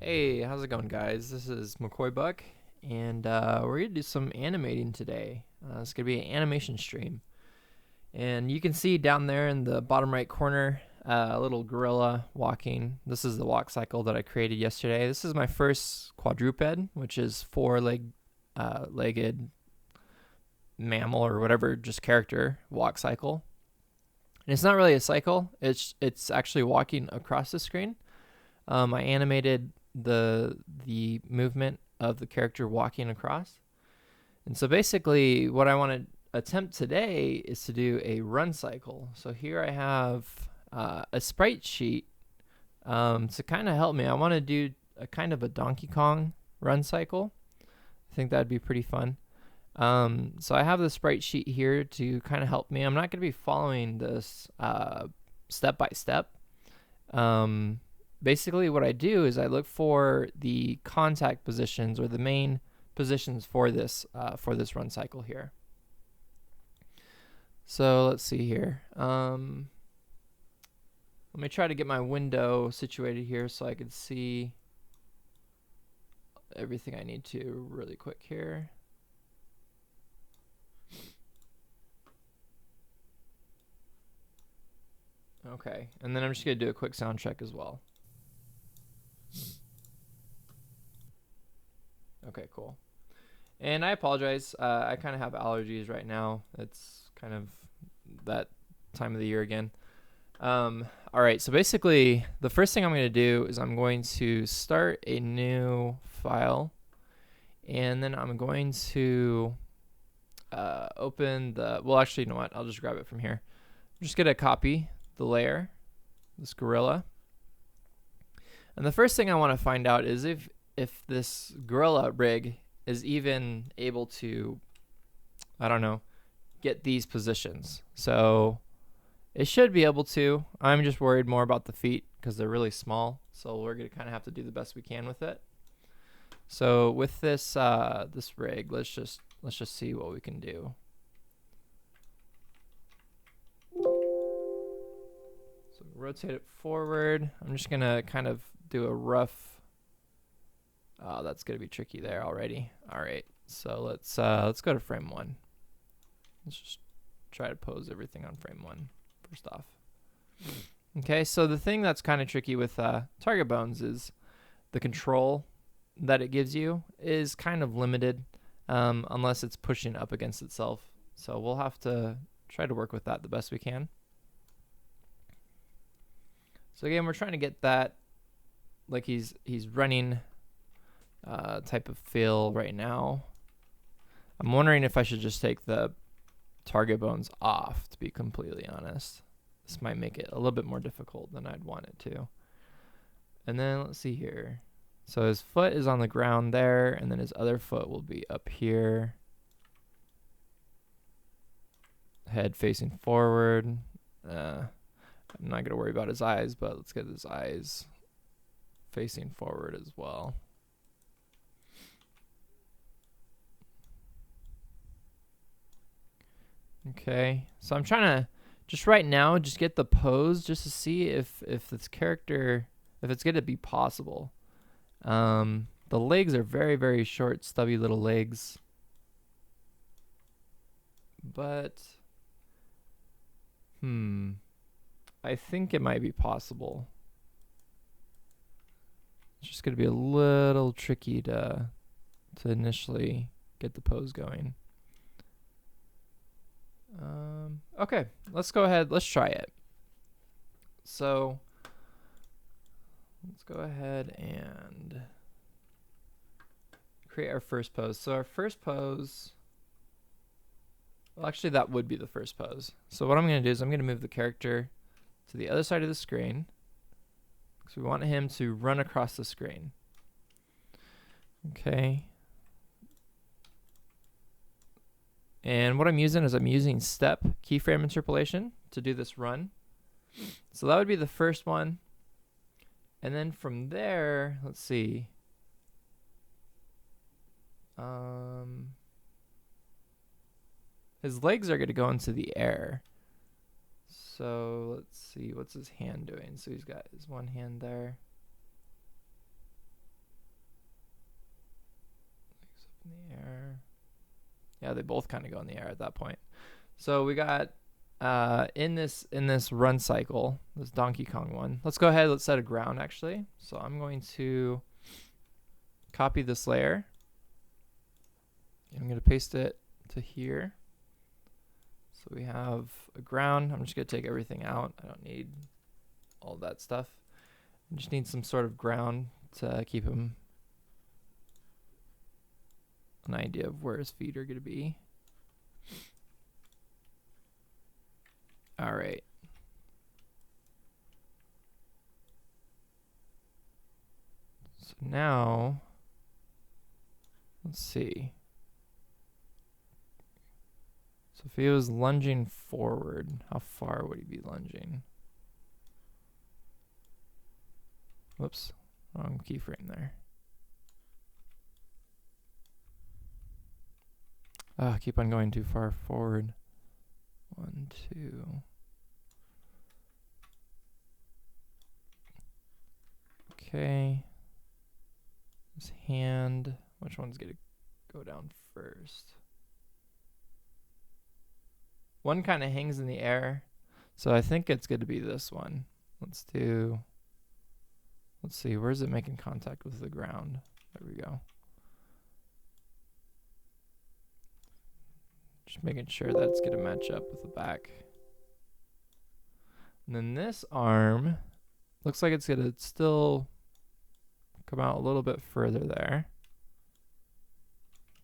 Hey, how's it going, guys? This is McCoy Buck, and we're gonna do some animating today. It's gonna be an animation stream, and you can see down there in the bottom right corner a little gorilla walking. This is the walk cycle that I created yesterday. This is my first quadruped, which is legged mammal or whatever, just character walk cycle. And it's not really a cycle; it's actually walking across the screen. I animated the movement of the character walking across. And so basically what I want to attempt today is to do a run cycle. So here I have a sprite sheet to kind of help me. I want to do a kind of a Donkey Kong run cycle. I think that'd be pretty fun. So I have the sprite sheet here to kind of help me. I'm not going to be following this step by step. Basically what I do is I look for the contact positions or the main positions for this run cycle here. So let's see here. Let me try to get my window situated here so I can see everything I need to really quick here. Okay, and then I'm just going to do a quick sound check as well. Okay, cool. And I apologize. I kind of have allergies right now. It's kind of that time of the year again. All right, so basically the first thing I'm going to do is I'm going to start a new file, and then I'm going to open the, well, actually, you know what? I'll just grab it from here. I'm just going to copy the layer, this gorilla. And the first thing I want to find out is if this gorilla rig is even able to, I don't know, get these positions. So it should be able to. I'm just worried more about the feet because they're really small. So we're going to kind of have to do the best we can with it. So with this this rig, let's just see what we can do. So rotate it forward. I'm just going to kind of do a rough. Oh, that's gonna be tricky there already. All right, so let's go to frame 1. Let's just try to pose everything on frame 1 first off. Okay, so the thing that's kind of tricky with target bones is the control that it gives you is kind of limited unless it's pushing up against itself. So we'll have to try to work with that the best we can. So again, we're trying to get that like he's running type of feel right now. I'm wondering if I should just take the target bones off, to be completely honest. This might make it a little bit more difficult than I'd want it to. And then let's see here. So his foot is on the ground there, and then his other foot will be up here. Head facing forward. I'm not going to worry about his eyes, but let's get his eyes facing forward as well. Okay, so I'm trying to just right now just get the pose just to see if this character, if it's going to be possible. The legs are very, very short, stubby little legs. But, I think it might be possible. It's just going to be a little tricky to initially get the pose going. Okay, let's go ahead. Let's try it. So let's go ahead and create our first pose. So our first pose, well, actually that would be the first pose. So what I'm going to do is I'm going to move the character to the other side of the screen because we want him to run across the screen. Okay. And what I'm using is I'm using step keyframe interpolation to do this run. So that would be the first one. And then from there, let's see. His legs are going to go into the air. So let's see, what's his hand doing? So he's got his one hand there. Yeah, they both kind of go in the air at that point. So we got in this run cycle, this Donkey Kong one. Let's go ahead. Let's set a ground actually. So I'm going to copy this layer. I'm going to paste it to here. So we have a ground. I'm just going to take everything out. I don't need all that stuff. I just need some sort of ground to keep him an idea of where his feet are going to be. All right. So now, let's see. So if he was lunging forward, how far would he be lunging? Whoops, wrong keyframe there. Ah, keep on going too far forward. 1, 2. Okay. His hand, which one's gonna go down first? One kind of hangs in the air, so I think it's going to be this one. Let's see, where's it making contact with the ground? There we go. Just making sure that's going to match up with the back. And then this arm looks like it's going to still come out a little bit further there.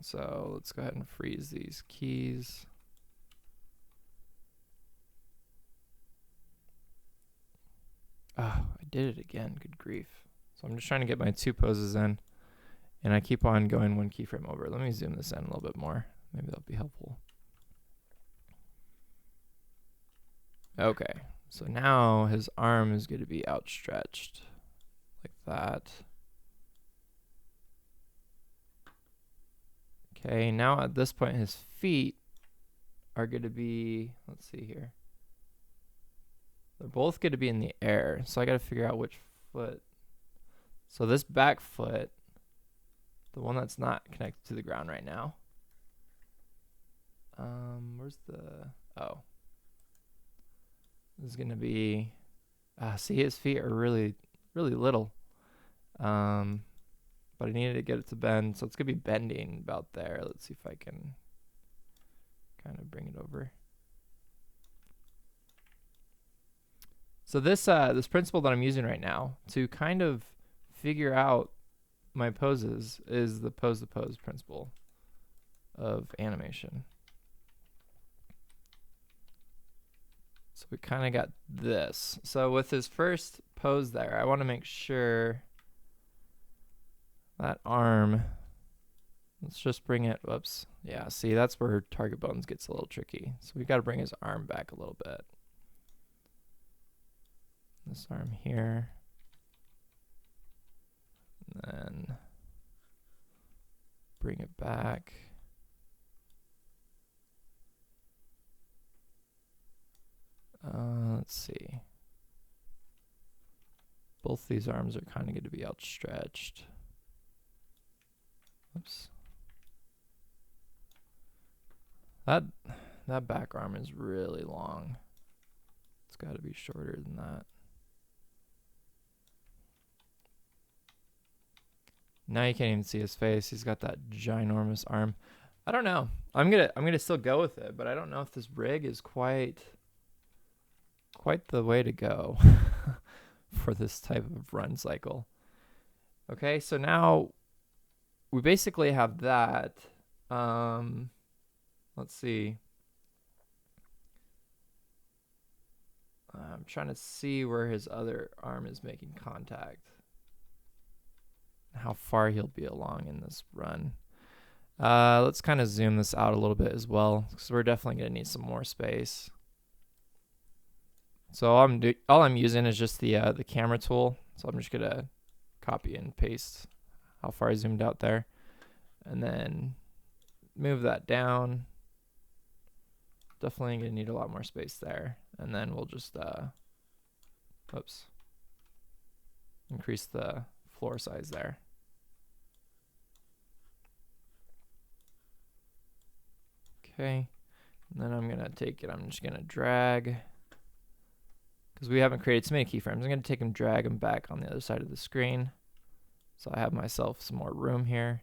So let's go ahead and freeze these keys. Oh, I did it again. Good grief. So I'm just trying to get my 2 poses in, and I keep on going 1 keyframe over. Let me zoom this in a little bit more. Maybe that'll be helpful. Okay, so now his arm is going to be outstretched like that. Okay, now at this point his feet are going to be, let's see here. They're both going to be in the air, so I got to figure out which foot. So this back foot, the one that's not connected to the ground right now. Where's the, oh. This is going to be, see, his feet are really, really little. But I needed to get it to bend, so it's going to be bending about there. Let's see if I can kind of bring it over. So this this principle that I'm using right now to kind of figure out my poses is the pose-to-pose principle of animation. So we kind of got this. So with his first pose there, I want to make sure that arm, let's just bring it, whoops. Yeah, see, that's where target bones gets a little tricky. So we got to bring his arm back a little bit. This arm here. And then bring it back. Let's see. Both these arms are kind of going to be outstretched. Oops. That back arm is really long. It's got to be shorter than that. Now you can't even see his face. He's got that ginormous arm. I don't know. I'm gonna still go with it, but I don't know if this rig is quite the way to go for this type of run cycle. Okay, so now we basically have that. Let's see. I'm trying to see where his other arm is making contact. How far he'll be along in this run. Let's kind of zoom this out a little bit as well, because we're definitely going to need some more space. So all I'm using is just the camera tool. So I'm just going to copy and paste how far I zoomed out there, and then move that down. Definitely going to need a lot more space there, and then we'll just increase the floor size there. Okay. And then I'm gonna take it, I'm just gonna drag, because we haven't created so many keyframes, I'm gonna take and drag them back on the other side of the screen. So I have myself some more room here.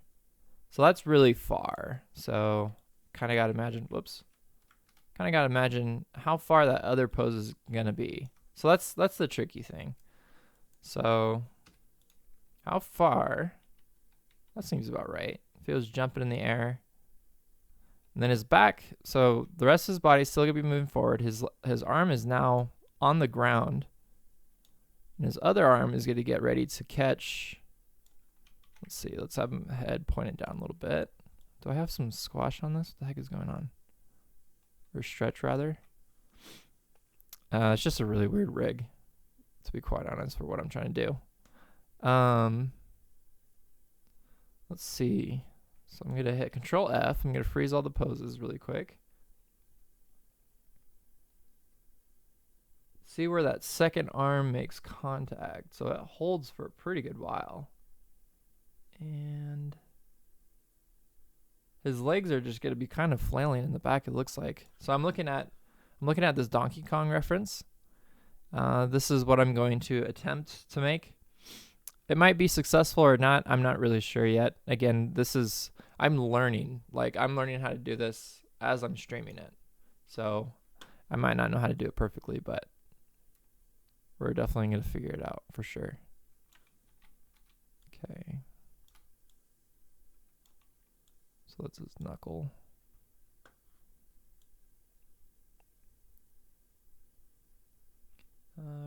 So that's really far. So kind of got to imagine, whoops. Kind of got to imagine how far that other pose is going to be. So that's the tricky thing. So how far, that seems about right. If he was jumping in the air. And then his back, so the rest of his body is still going to be moving forward. His arm is now on the ground. And his other arm is going to get ready to catch. Let's see, let's have him head pointed down a little bit. Do I have some squash on this? What the heck is going on? Or stretch, rather. It's just a really weird rig, to be quite honest, for what I'm trying to do. Let's see. So I'm going to hit Control F. I'm going to freeze all the poses really quick. See where that second arm makes contact. So it holds for a pretty good while. And his legs are just going to be kind of flailing in the back, it looks like. So I'm looking at this Donkey Kong reference. This is what I'm going to attempt to make. It might be successful or not. I'm not really sure yet. Again, I'm learning. Like, I'm learning how to do this as I'm streaming it. So I might not know how to do it perfectly, but we're definitely going to figure it out for sure. Okay. So that's his knuckle.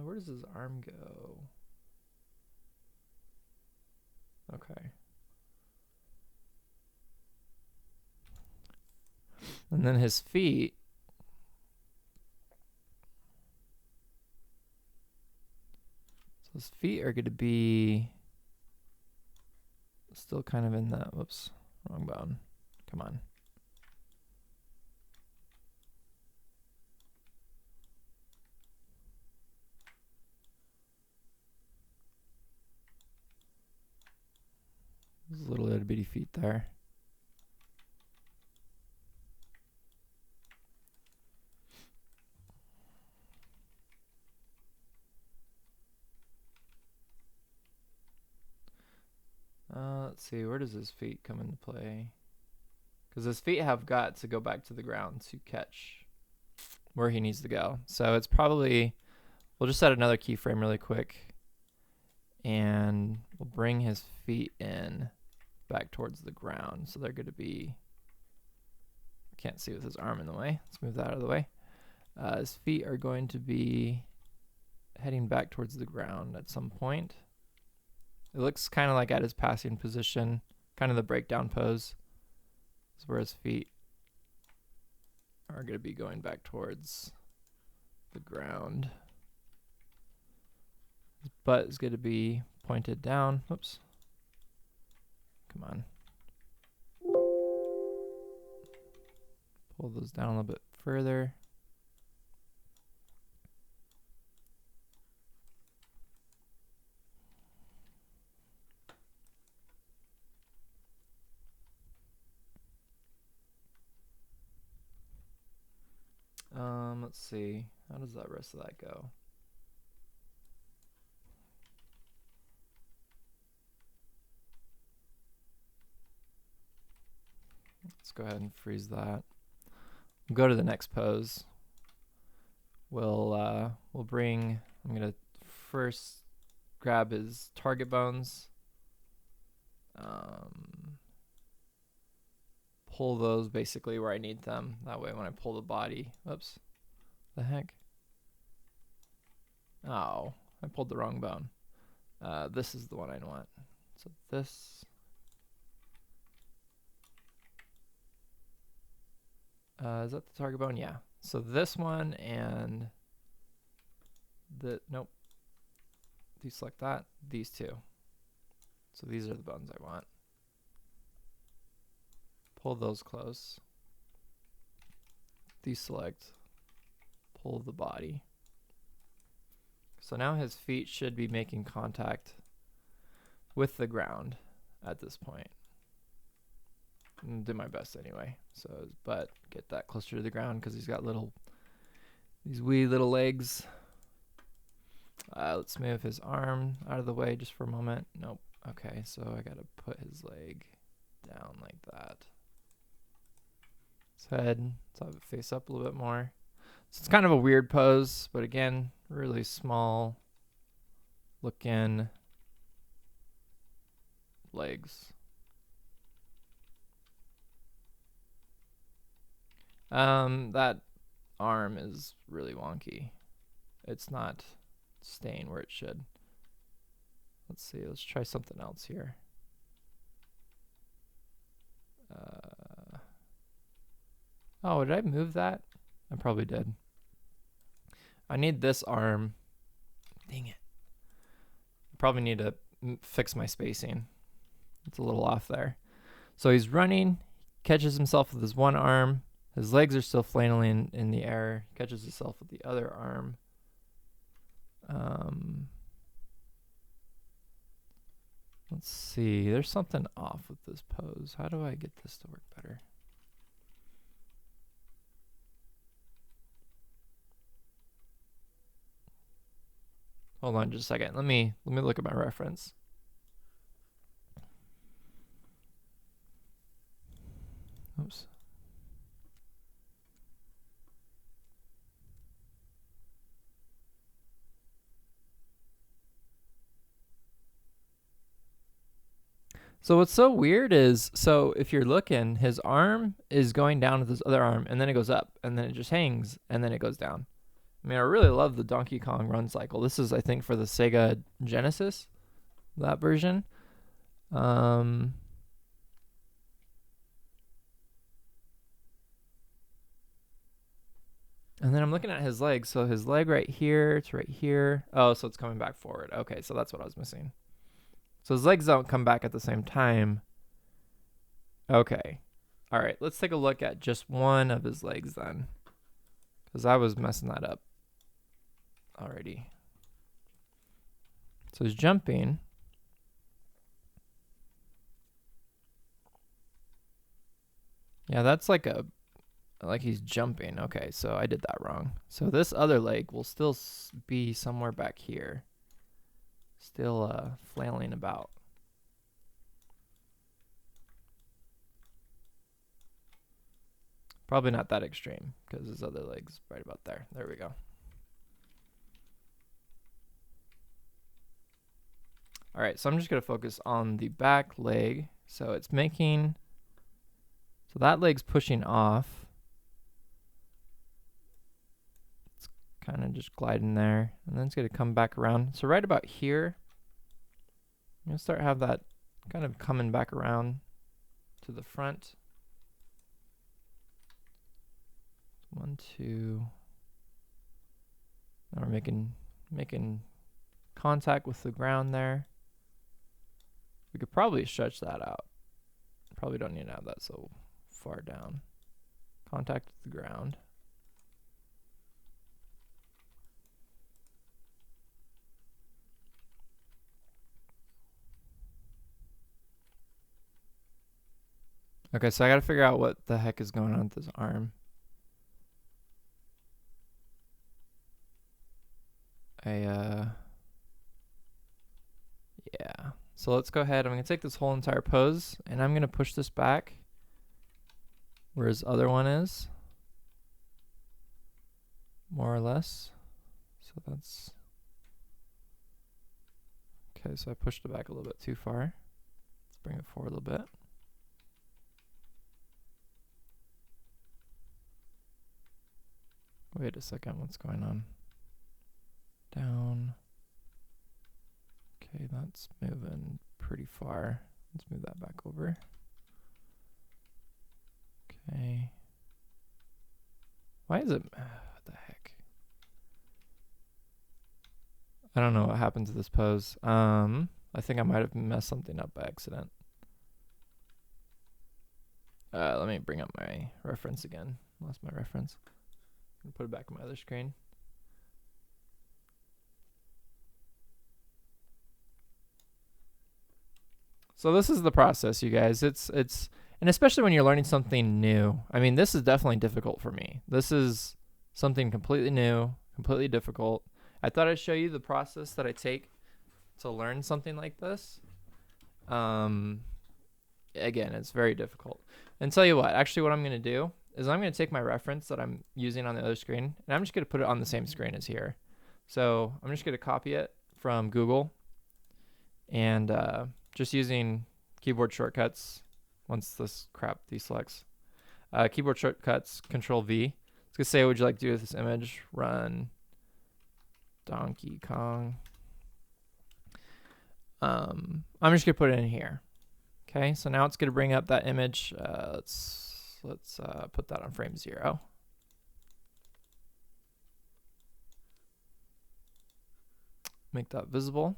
Where does his arm go? Okay. And then his feet. So his feet are going to be still kind of in that, whoops, wrong bone. Come on. There's little itty bitty feet there. Let's see, where does his feet come into play? Because his feet have got to go back to the ground to catch where he needs to go. So it's probably, we'll just set another keyframe really quick. And we'll bring his feet in back towards the ground. So they're going to be, can't see with his arm in the way. Let's move that out of the way. His feet are going to be heading back towards the ground at some point. It looks kind of like at his passing position, kind of the breakdown pose. Is where his feet are going to be going back towards the ground. His butt is going to be pointed down. Oops. Come on. Pull those down a little bit further. Let's see. How does that rest of that go? Let's go ahead and freeze that. We'll go to the next pose. We'll bring, I'm gonna first grab his target bones. Pull those basically where I need them. That way when I pull the body, oops, the heck? Oh, I pulled the wrong bone. This is the one I want. So this. Is that the target bone? Yeah. So this one and nope. Deselect that. These two. So these are the bones I want. Pull those close. Deselect. Pull the body. So now his feet should be making contact with the ground at this point. do my best anyway. So his butt, get that closer to the ground because he's got these wee little legs. Let's move his arm out of the way just for a moment. Nope. Okay, so I gotta put his leg down like that. His head, let's have it face up a little bit more. So it's kind of a weird pose, but again, really small looking legs. That arm is really wonky. It's not staying where it should. Let's see, let's try something else here. Oh, did I move that? I probably did. I need this arm. Dang it. I probably need to fix my spacing. It's a little off there. So he's running, catches himself with his one arm. His legs are still flailing in the air. Catches himself with the other arm. Let's see. There's something off with this pose. How do I get this to work better? Hold on just a second. Let me look at my reference. Oops. So what's so weird is, so if you're looking, his arm is going down with his other arm, and then it goes up, and then it just hangs, and then it goes down. I mean, I really love the Donkey Kong run cycle. This is, I think, for the Sega Genesis, that version. And then I'm looking at his leg. So his leg right here to right here. Oh, so it's coming back forward. Okay, so that's what I was missing. So his legs don't come back at the same time. Okay. All right, let's take a look at just one of his legs then, because I was messing that up already. So he's jumping. Yeah, that's like he's jumping. Okay, so I did that wrong. So this other leg will still be somewhere back here. Still flailing about. Probably not that extreme because his other leg's right about there. There we go. All right, so I'm just going to focus on the back leg. So it's making, so that leg's pushing off. It's kind of just gliding there, and then it's going to come back around. So right about here, I'm going to start have that kind of coming back around to the front. 1, 2. Now we're making contact with the ground there. We could probably stretch that out. Probably don't need to have that so far down. Contact with the ground. Okay, so I gotta figure out what the heck is going on with this arm. Yeah. So let's go ahead. I'm going to take this whole entire pose, and I'm going to push this back where his other one is, more or less. So that's... Okay, so I pushed it back a little bit too far. Let's bring it forward a little bit. Wait a second, what's going on? Down. Okay, that's moving pretty far. Let's move that back over. Okay. Why is it... what the heck? I don't know what happened to this pose. I think I might have messed something up by accident. Let me bring up my reference again. Lost my reference. Put it back on my other screen. So this is the process, you guys. It's And especially when you're learning something new. I mean, this is definitely difficult for me. This is something completely new, completely difficult. I thought I'd show you the process that I take to learn something like this. Again, it's very difficult. And tell you what, actually what I'm going to do is I'm going to take my reference that I'm using on the other screen, and I'm just going to put it on the same screen as here. So I'm just going to copy it from Google, and just using keyboard shortcuts. Once this crap deselects, keyboard shortcuts, Control V. It's gonna say, "What would you like to do with this image?" Run Donkey Kong. I'm just gonna put it in here. Okay, so now it's gonna bring up that image. Let's put that on frame 0. Make that visible.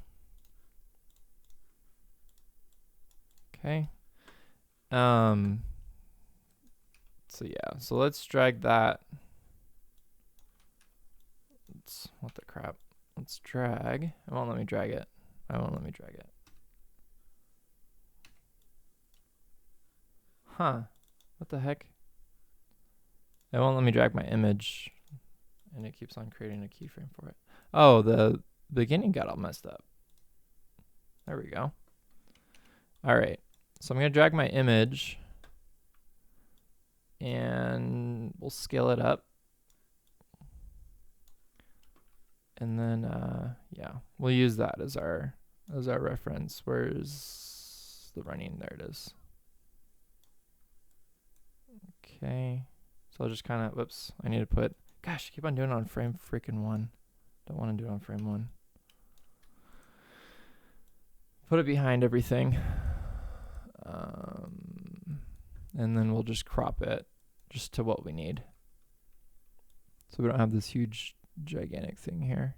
Okay. So yeah, so let's drag that. What the crap? Let's drag. It won't let me drag it. I won't let me drag it. Huh. What the heck? It won't let me drag my image, and it keeps on creating a keyframe for it. Oh, the beginning got all messed up. There we go. All right. So I'm going to drag my image, and we'll scale it up. And then, yeah, we'll use that as our reference. Where's the running? There it is. Okay. So I'll just kind of, whoops, I need to put, gosh, I keep on doing it on frame freaking 1. Don't want to do it on frame 1. Put it behind everything. And then we'll just crop it just to what we need. So we don't have this huge, gigantic thing here.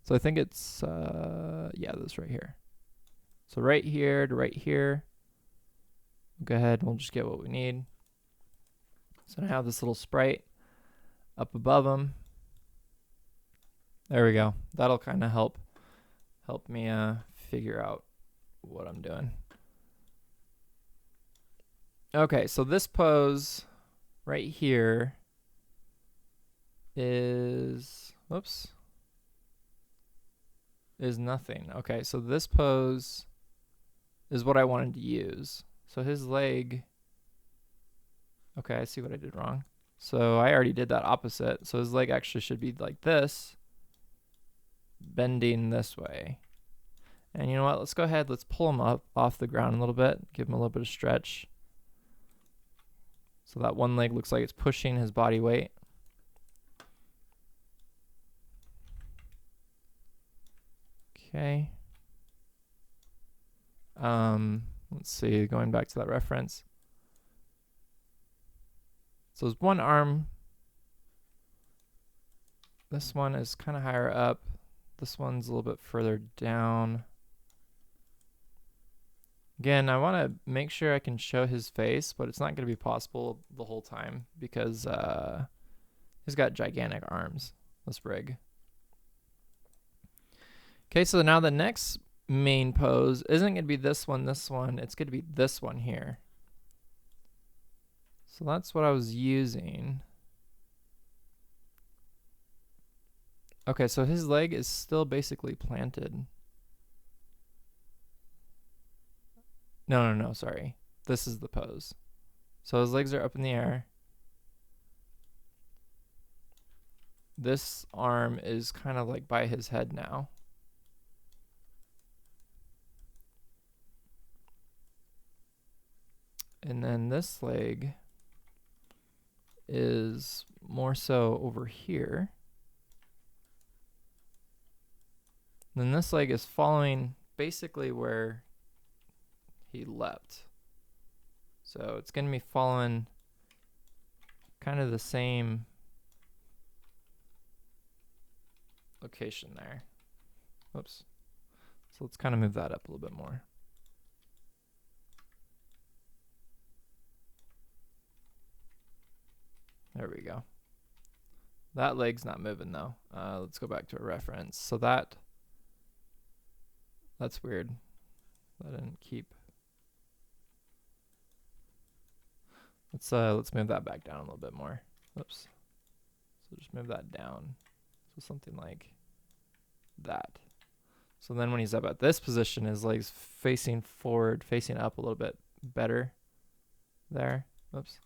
So I think it's, yeah, this right here. So right here to right here. Go ahead and we'll just get what we need. So now I have this little sprite up above them. There we go. That'll kind of help me figure out what I'm doing. Okay, so this pose right here is, whoops, is nothing. Okay, so this pose is what I wanted to use. So his leg, okay, I see what I did wrong. So I already did that opposite. So his leg actually should be like this, bending this way. And you know what, let's go ahead, let's pull him up off the ground a little bit, give him a little bit of stretch. So that one leg looks like it's pushing his body weight. Okay. Let's see, going back to that reference. So there's one arm. This one is kind of higher up. This one's a little bit further down. Again, I want to make sure I can show his face, but it's not going to be possible the whole time because he's got gigantic arms, this rig. Okay, so now the next main pose isn't going to be this one. It's going to be this one here. So that's what I was using. Okay, so his leg is still basically planted. No, sorry. This is the pose. So his legs are up in the air. This arm is kind of like by his head now. And then this leg is more so over here. And then this leg is following basically where he leapt. So it's going to be following kind of the same location there. Whoops. So let's kind of move that up a little bit more. There we go. That leg's not moving though. Let's go back to a reference. So that's weird. That didn't keep. Let's move that back down a little bit more. Oops. So just move that down. So something like that. So then when he's up at this position, his legs facing forward, facing up a little bit better there. Oops.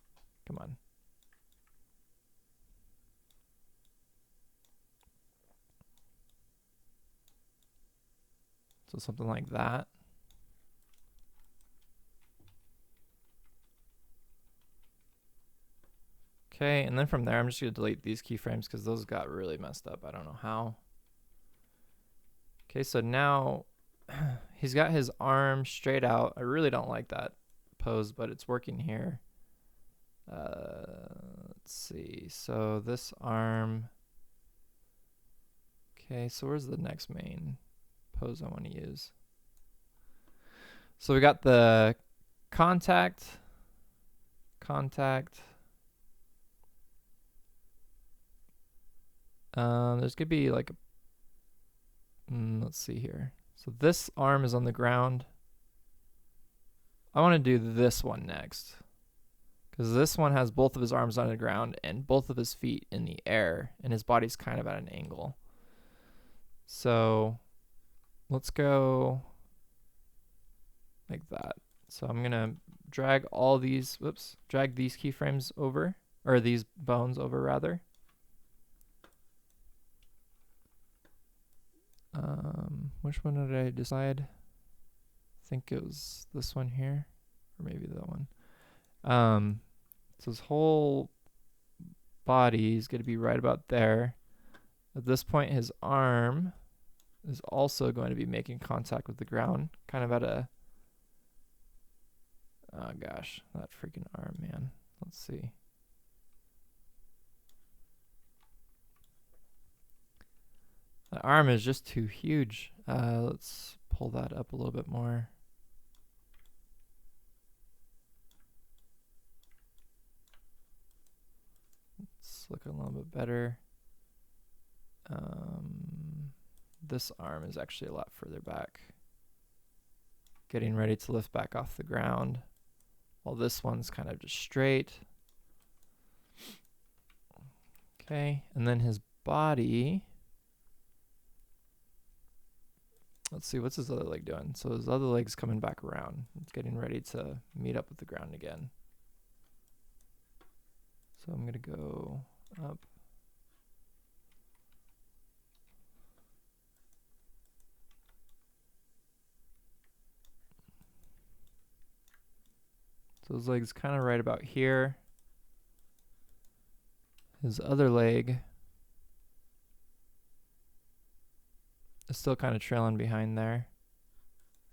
Come on. So something like that. Okay, and then from there, I'm just going to delete these keyframes because those got really messed up. I don't know how. Okay, so now he's got his arm straight out. I really don't like that pose, but it's working here. Let's see. So this arm. Okay, so where's the next main pose I want to use? So we got the contact. There's gonna be like let's see here. So this arm is on the ground. I want to do this one next because this one has both of his arms on the ground and both of his feet in the air, and his body's kind of at an angle. So let's go like that. So I'm gonna drag all these, drag these keyframes over, or these bones over rather. Which one did I decide? I think it was this one here, or maybe that one. So his whole body is going to be right about there. At this point, his arm is also going to be making contact with the ground, kind of at a, oh gosh, that freaking arm, man. Let's see. The arm is just too huge. Let's pull that up a little bit more. It's looking a little bit better. This arm is actually a lot further back. Getting ready to lift back off the ground. While this one's kind of just straight. Okay, and then his body. Let's see, what's his other leg doing? So his other leg's coming back around. It's getting ready to meet up with the ground again. So I'm going to go up. So his leg's kind of right about here. His other leg is still kind of trailing behind there.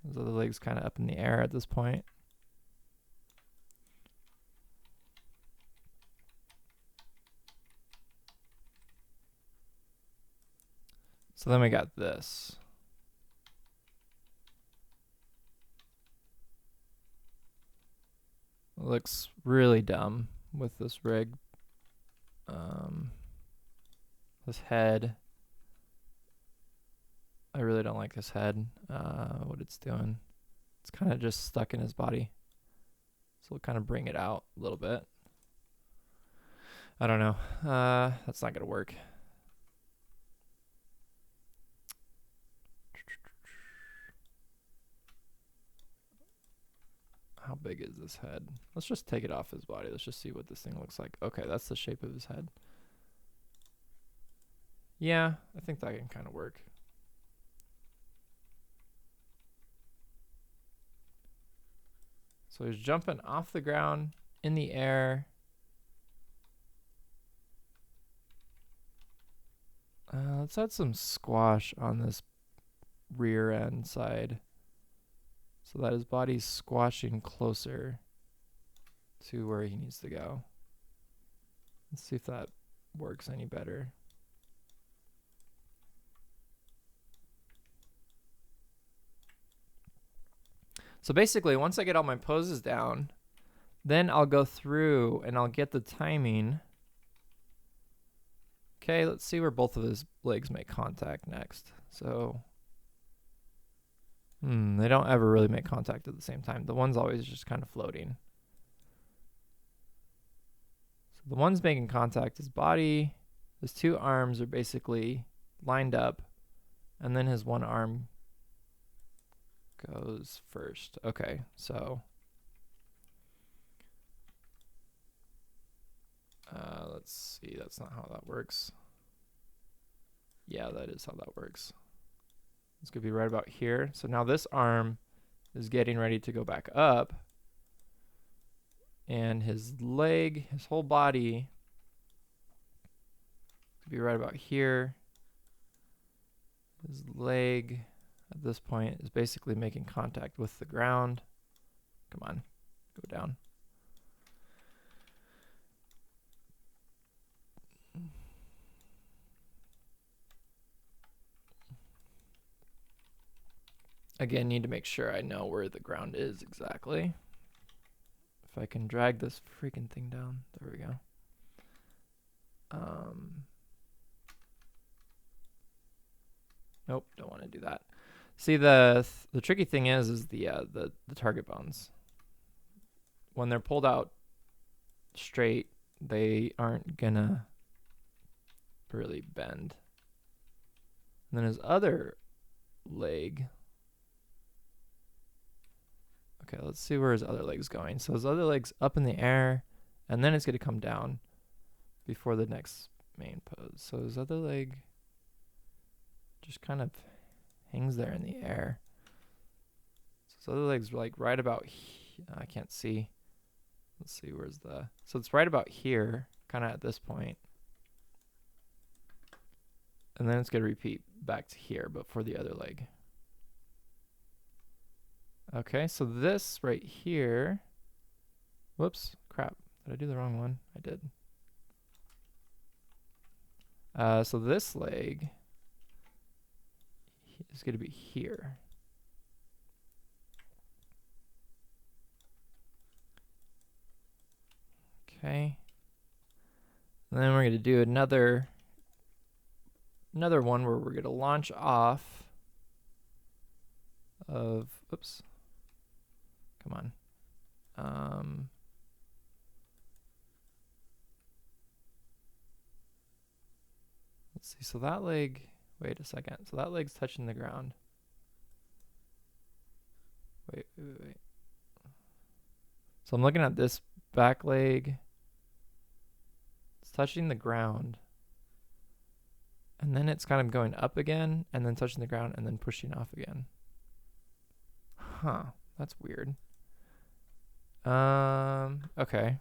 His other leg's kind of up in the air at this point. So then we got this. It looks really dumb with this rig. This head. I really don't like this head, what it's doing. It's kind of just stuck in his body. So we'll kind of bring it out a little bit. I don't know. That's not going to work. How big is this head? Let's just take it off his body. Let's just see what this thing looks like. Okay, that's the shape of his head. Yeah, I think that can kind of work. So he's jumping off the ground, in the air. Let's add some squash on this rear end side so that his body's squashing closer to where he needs to go. Let's see if that works any better. So basically, once I get all my poses down, then I'll go through and I'll get the timing. Okay, let's see where both of his legs make contact next. So, they don't ever really make contact at the same time. The one's always just kind of floating. So the one's making contact, his body, his two arms are basically lined up, and then his one arm goes first. Okay, so let's see, that's not how that works. Yeah, that is how that works. It's gonna be right about here. So now this arm is getting ready to go back up, and his leg, his whole body, could be right about here. His leg at this point is basically making contact with the ground. Come on, go down. Again, need to make sure I know where the ground is exactly. If I can drag this freaking thing down, there we go. Nope, don't want to do that. See, the tricky thing is the target bones. When they're pulled out straight, they aren't gonna really bend. And then his other leg. Okay, let's see where his other leg's going. So his other leg's up in the air, and then it's gonna come down before the next main pose. So his other leg just kind of hangs there in the air. So his other leg's like right about I can't see. Let's see, where's the... So it's right about here, kind of at this point. And then it's going to repeat back to here, but for the other leg. Okay, so this right here... Whoops, crap. Did I do the wrong one? I did. So this leg is going to be here. Okay. And then we're going to do another one where we're going to launch off of, oops, come on. Let's see, so that leg, wait a second. So that leg's touching the ground. Wait. So I'm looking at this back leg. It's touching the ground. And then it's kind of going up again, and then touching the ground, and then pushing off again. Huh, that's weird. Okay.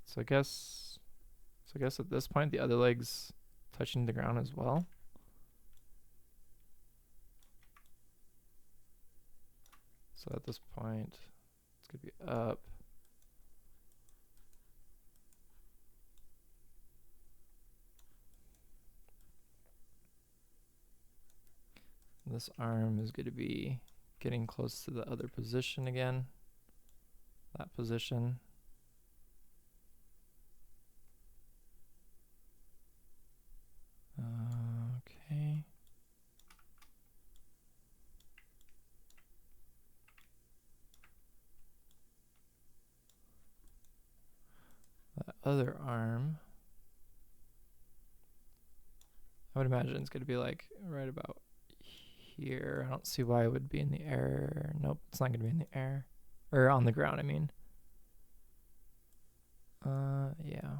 So I guess at this point the other leg's touching the ground as well. So at this point it's gonna be up. This arm is going to be getting close to the other position again. That position. Okay. That other arm. I would imagine it's going to be like right about here. I don't see why it would be in the air. Nope, it's not going to be in the air. Or on the ground, I mean. Yeah.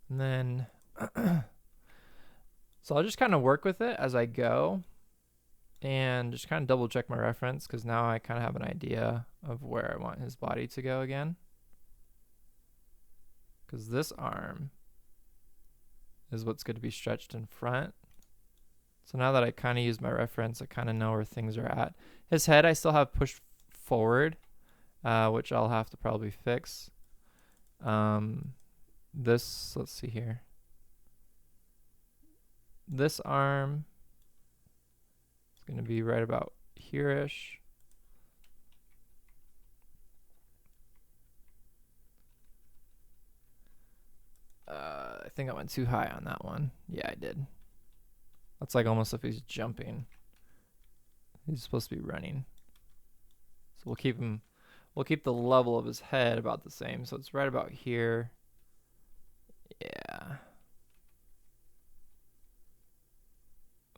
And then, so I'll just kind of work with it as I go and just kind of double check my reference, because now I kind of have an idea of where I want his body to go again. Because this arm is what's going to be stretched in front. So now that I kind of use my reference, I kind of know where things are at. His head I still have pushed forward, which I'll have to probably fix. This, let's see here. This arm is going to be right about here-ish. think I went too high on that one. Yeah, I did. That's like almost if he's jumping. He's supposed to be running. So we'll keep the level of his head about the same. So it's right about here. Yeah.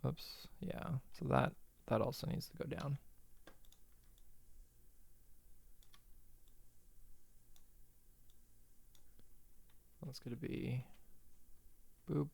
Oops. Yeah. So that also needs to go down. That's going to be boop.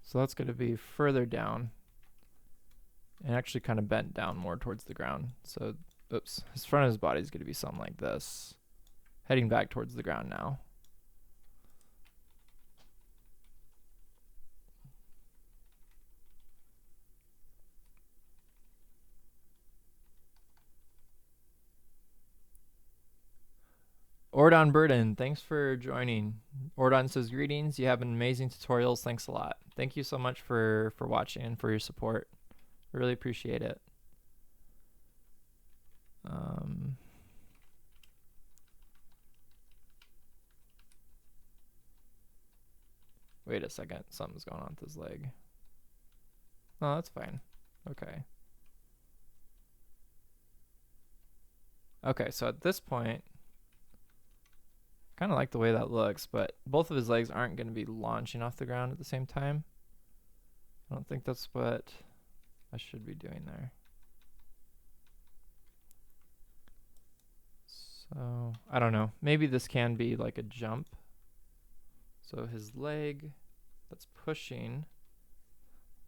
So that's going to be further down and actually kind of bent down more towards the ground. So, oops, his front of his body is going to be something like this, heading back towards the ground now. Ordon Burden, thanks for joining. Ordon says, greetings. You have amazing tutorials. Thanks a lot. Thank you so much for watching and for your support. I really appreciate it. Wait a second. Something's going on with his leg. Oh, that's fine. Okay. Okay, so at this point, kind of like the way that looks, but both of his legs aren't going to be launching off the ground at the same time. I don't think that's what I should be doing there. So, I don't know. Maybe this can be like a jump. So his leg that's pushing,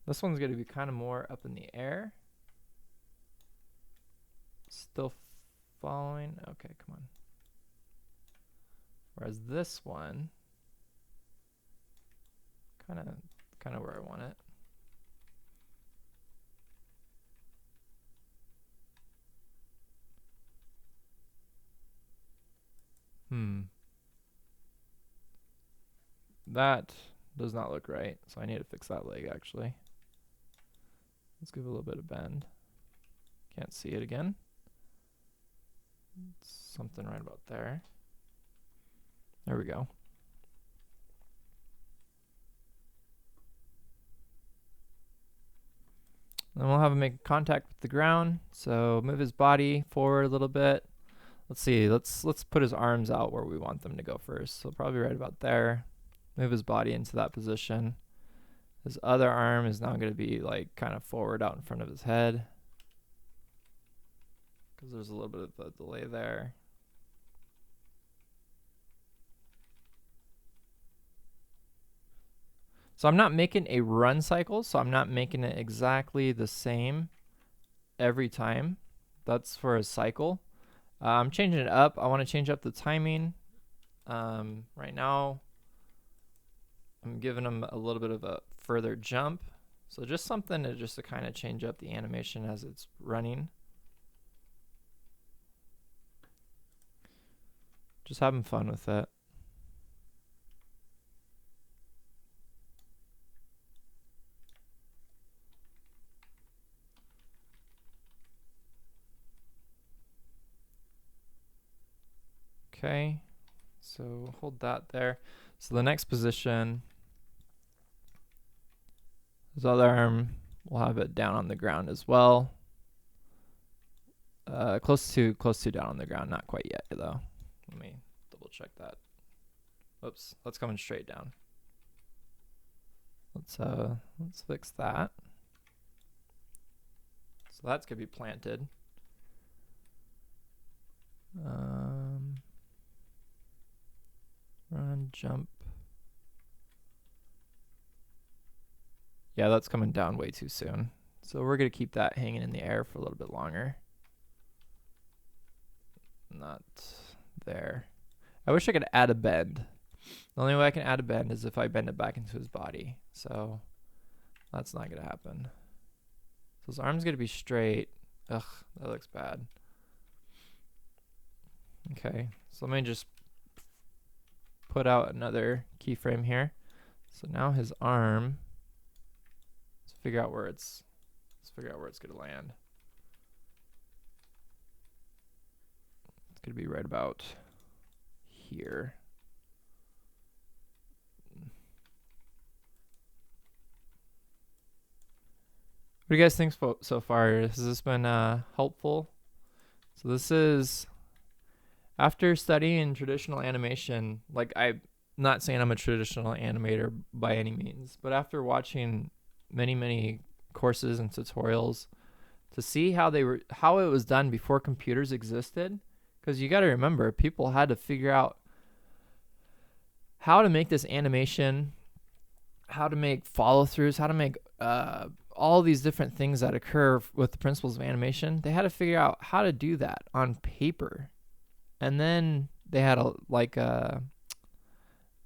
this one's going to be kind of more up in the air. Still following. Okay, come on. Whereas this one, kind of where I want it. That does not look right, so I need to fix that leg actually. Let's give it a little bit of bend. Can't see it again. Something right about there. There we go. Then we'll have him make contact with the ground. So move his body forward a little bit. Let's see. Let's put his arms out where we want them to go first. So probably right about there. Move his body into that position. His other arm is now going to be like kind of forward out in front of his head, because there's a little bit of a delay there. So I'm not making a run cycle, so I'm not making it exactly the same every time. That's for a cycle. I'm changing it up. I want to change up the timing. Right now, I'm giving him a little bit of a further jump. So just something to kind of change up the animation as it's running. Just having fun with it. Okay, so hold that there. So the next position, his other arm, we'll have it down on the ground as well. Close to down on the ground, not quite yet though. Let me double check that. Oops, that's coming straight down. Let's fix that. So that's gonna be planted. Run, jump. Yeah, that's coming down way too soon. So we're gonna keep that hanging in the air for a little bit longer. Not there. I wish I could add a bend. The only way I can add a bend is if I bend it back into his body. So that's not gonna happen. So his arm's gonna be straight. Ugh, that looks bad. Okay, So let me just put out another keyframe here. So now his arm, let's figure out where it's gonna land. It's gonna be right about here. What do you guys think so far? Has this been helpful? So this is after studying traditional animation. Like, I'm not saying I'm a traditional animator by any means, but after watching many courses and tutorials to see how it was done before computers existed, because you got to remember, people had to figure out how to make this animation, how to make follow-throughs, how to make all these different things that occur with the principles of animation. They had to figure out how to do that on paper. And then they had what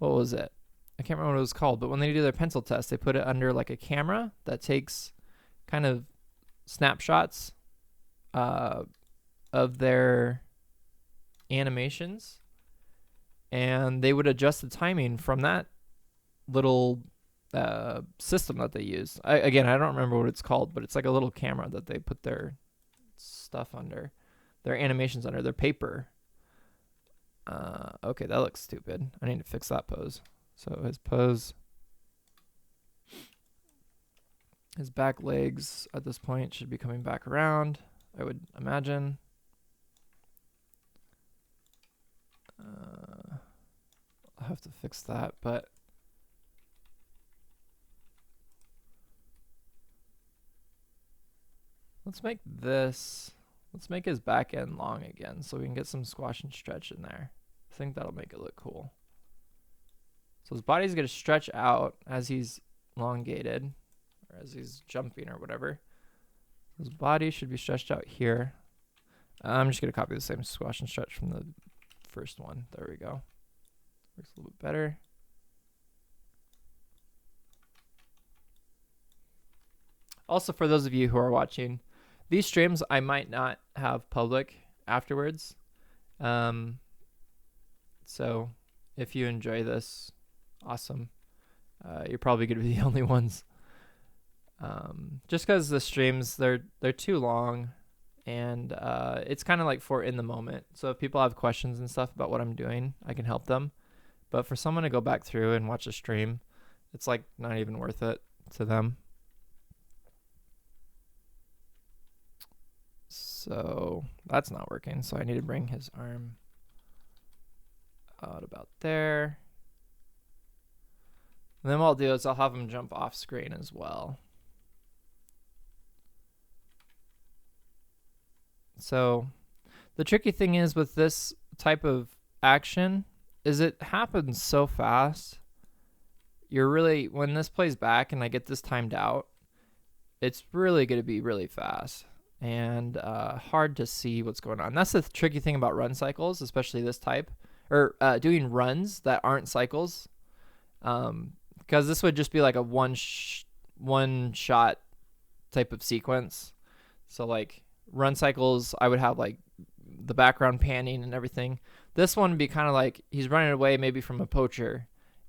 was it? I can't remember what it was called, but when they do their pencil test, they put it under like a camera that takes kind of snapshots of their animations, and they would adjust the timing from that little system that they use. I don't remember what it's called, but it's like a little camera that they put their stuff under, their animations under, their paper. Okay, that looks stupid. I need to fix that pose. So his pose, his back legs at this point should be coming back around, I would imagine. I'll have to fix that, but let's make his back end long again so we can get some squash and stretch in there. I think that'll make it look cool. So his body's going to stretch out as he's elongated, or as he's jumping or whatever. His body should be stretched out here. I'm just going to copy the same squash and stretch from the first one. There we go. Works a little bit better. Also, for those of you who are watching, these streams I might not have public afterwards. So if you enjoy this, awesome. You're probably going to be the only ones. Just because the streams, they're too long, and it's kind of like for in the moment. So if people have questions and stuff about what I'm doing, I can help them. But for someone to go back through and watch a stream, it's like not even worth it to them. So that's not working. So I need to bring his arm out about there. And then what I'll do is I'll have him jump off screen as well. So the tricky thing is with this type of action is it happens so fast. You're really, when this plays back and I get this timed out, it's really going to be really fast and hard to see what's going on. That's the tricky thing about run cycles, especially this type, or doing runs that aren't cycles, because this would just be like a one shot type of sequence. So like run cycles, I would have like the background panning and everything. This one would be kind of like he's running away maybe from a poacher,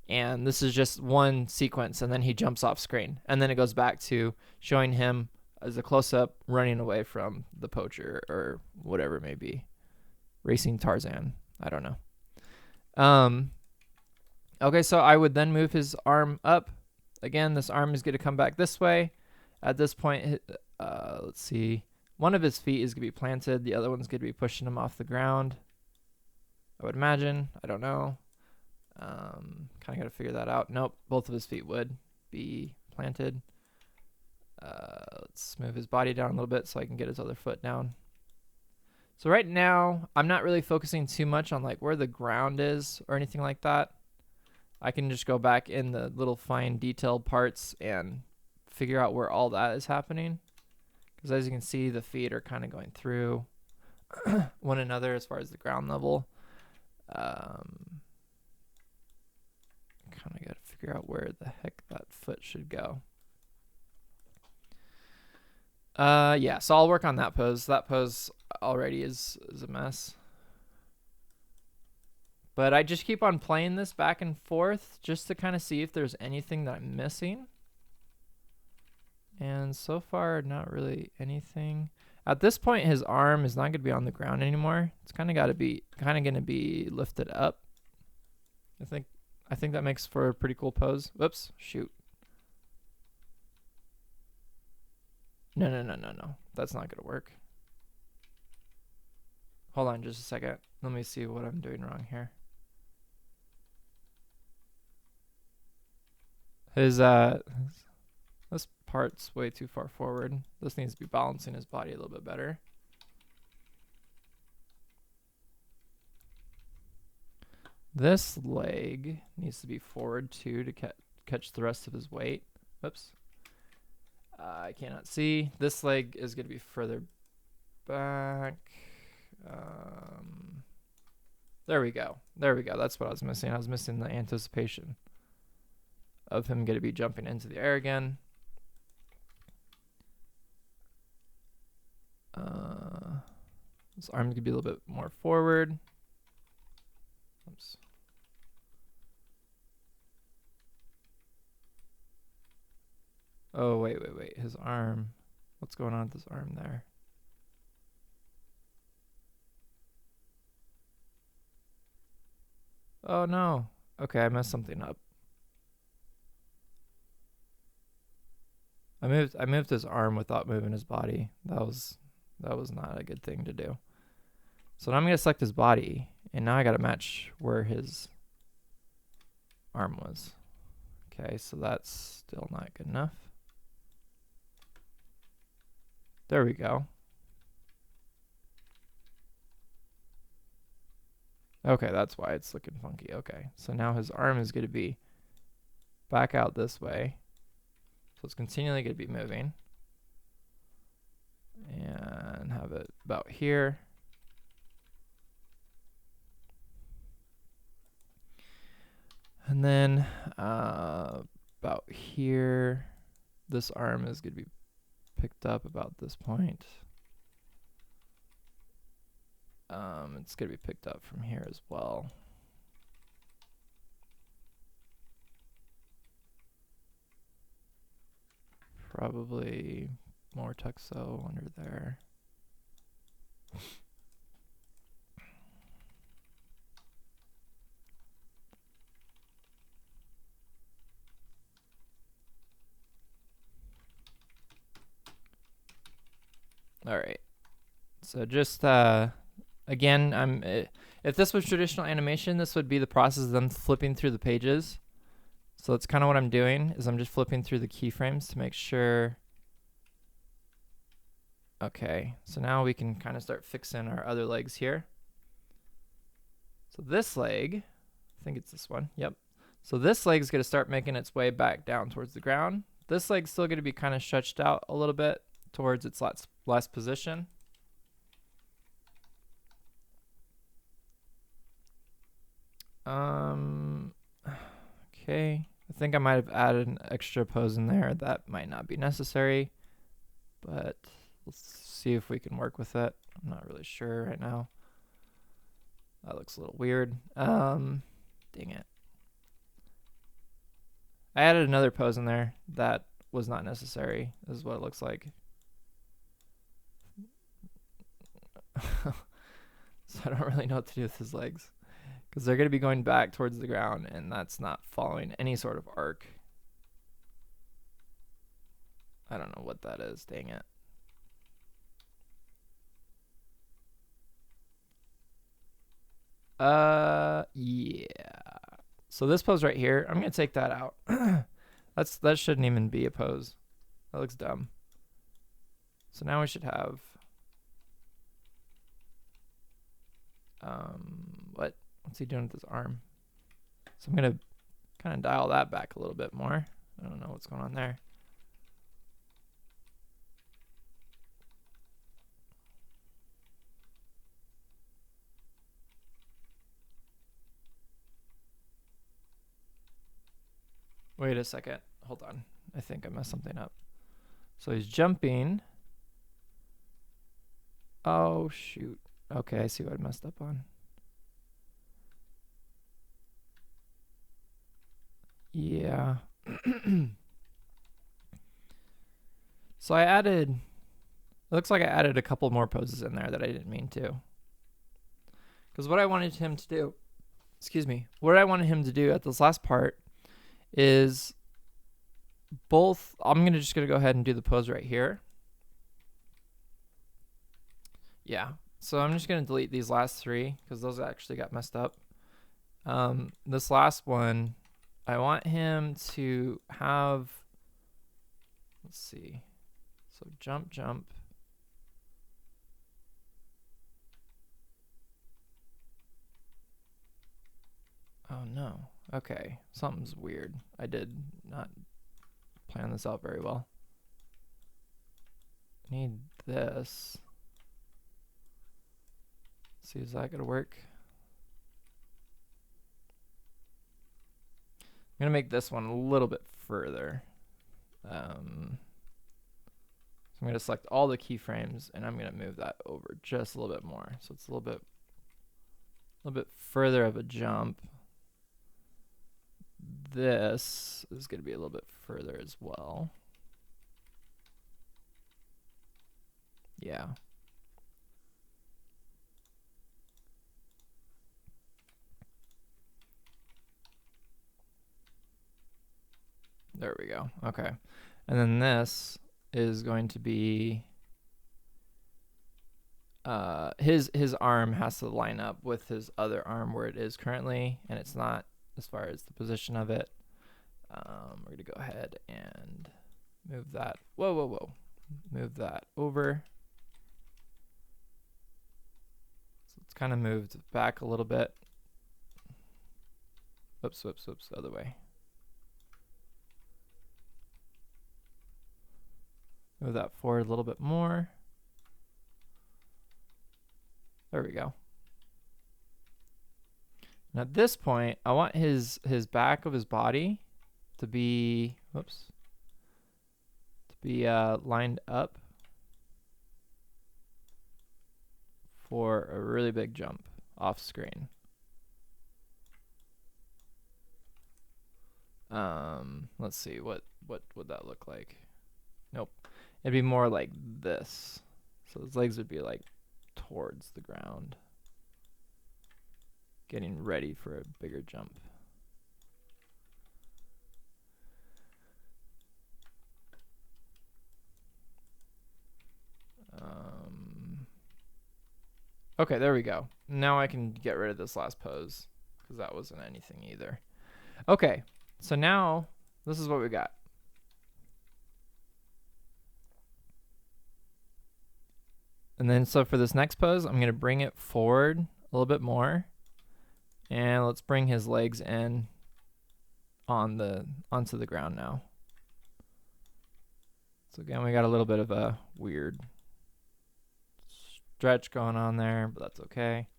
and this is just one sequence, and then he jumps off screen, and then it goes back to showing him as a close-up running away from the poacher or whatever it may be, racing Tarzan. I don't know. Okay, so I would then move his arm up. Again, this arm is going to come back this way. At this point, let's see. One of his feet is going to be planted. The other one's going to be pushing him off the ground, I would imagine. I don't know. Kind of got to figure that out. Nope, both of his feet would be planted. Let's move his body down a little bit so I can get his other foot down. So right now, I'm not really focusing too much on like where the ground is or anything like that. I can just go back in the little fine detailed parts and figure out where all that is happening. Because as you can see, the feet are kind of going through one another as far as the ground level. Kind of got to figure out where the heck that foot should go. Yeah, so I'll work on that pose. That pose already is a mess. But I just keep on playing this back and forth just to kind of see if there's anything that I'm missing. And so far, not really anything. At this point, his arm is not going to be on the ground anymore. It's kind of going to be lifted up. I think that makes for a pretty cool pose. Whoops, shoot. No. That's not going to work. Hold on just a second. Let me see what I'm doing wrong here. This part's way too far forward. This needs to be balancing his body a little bit better. This leg needs to be forward too to catch the rest of his weight. Whoops. I cannot see. This leg is going to be further back. There we go. That's what I was missing. I was missing the anticipation of him going to be jumping into the air again. This arm's going to be a little bit more forward. Oops. Oh, wait. His arm. What's going on with his arm there? Oh, no. Okay, I messed something up. I moved his arm without moving his body. That was not a good thing to do. So now I'm going to select his body, and now I got to match where his arm was. Okay, so that's still not good enough. There we go. Okay, that's why it's looking funky. Okay, so now his arm is going to be back out this way. So it's continually going to be moving. And have it about here. And then about here, this arm is going to be picked up about this point. It's going to be picked up from here as well. Probably more tuxo under there. All right. So just again, if this was traditional animation, this would be the process of them flipping through the pages. So that's kind of what I'm doing, is I'm just flipping through the keyframes to make sure. Okay, so now we can kind of start fixing our other legs here. So this leg, I think it's this one, yep. So this leg is going to start making its way back down towards the ground. This leg's still going to be kind of stretched out a little bit towards its last position. Okay, I think I might have added an extra pose in there. That might not be necessary, but let's see if we can work with it. I'm not really sure right now. That looks a little weird. Dang it. I added another pose in there that was not necessary. This is what it looks like. So I don't really know what to do with his legs, because they're going to be going back towards the ground, and that's not following any sort of arc. I don't know what that is. Dang it. Yeah. So this pose right here, I'm going to take that out. That shouldn't even be a pose. That looks dumb. So now we should have what's he doing with his arm? So I'm going to kind of dial that back a little bit more. I don't know what's going on there. Wait a second. Hold on. I think I messed something up. So he's jumping. Oh, shoot. Okay, I see what I messed up on. Yeah. So I added, it looks like I added a couple more poses in there that I didn't mean to. Because what I wanted him to do, what I wanted him to do at this last part is both, I'm just going to go ahead and do the pose right here. Yeah. So I'm just going to delete these last three because those actually got messed up. This last one, I want him to have, let's see. So jump, jump. Oh no. Okay. Something's weird. I did not plan this out very well. I need this. Let's see, is that gonna work? I'm gonna make this one a little bit further. So I'm gonna select all the keyframes and I'm gonna move that over just a little bit more. So it's a little bit further of a jump. This is gonna be a little bit further as well. Yeah. There we go. Okay. And then this is going to be his arm has to line up with his other arm where it is currently, and it's not as far as the position of it. We're gonna go ahead and move that. Whoa. Move that over. So it's kind of moved back a little bit. Whoops, other way. Move that forward a little bit more. There we go. And at this point, I want his back of his body to be, lined up for a really big jump off screen. Let's see, what would that look like? Nope. It'd be more like this. So his legs would be like towards the ground, getting ready for a bigger jump. Okay, there we go. Now I can get rid of this last pose because that wasn't anything either. Okay, so now this is what we got. And then so for this next pose, I'm going to bring it forward a little bit more. And let's bring his legs in onto the ground now. So again, we got a little bit of a weird stretch going on there, but that's okay.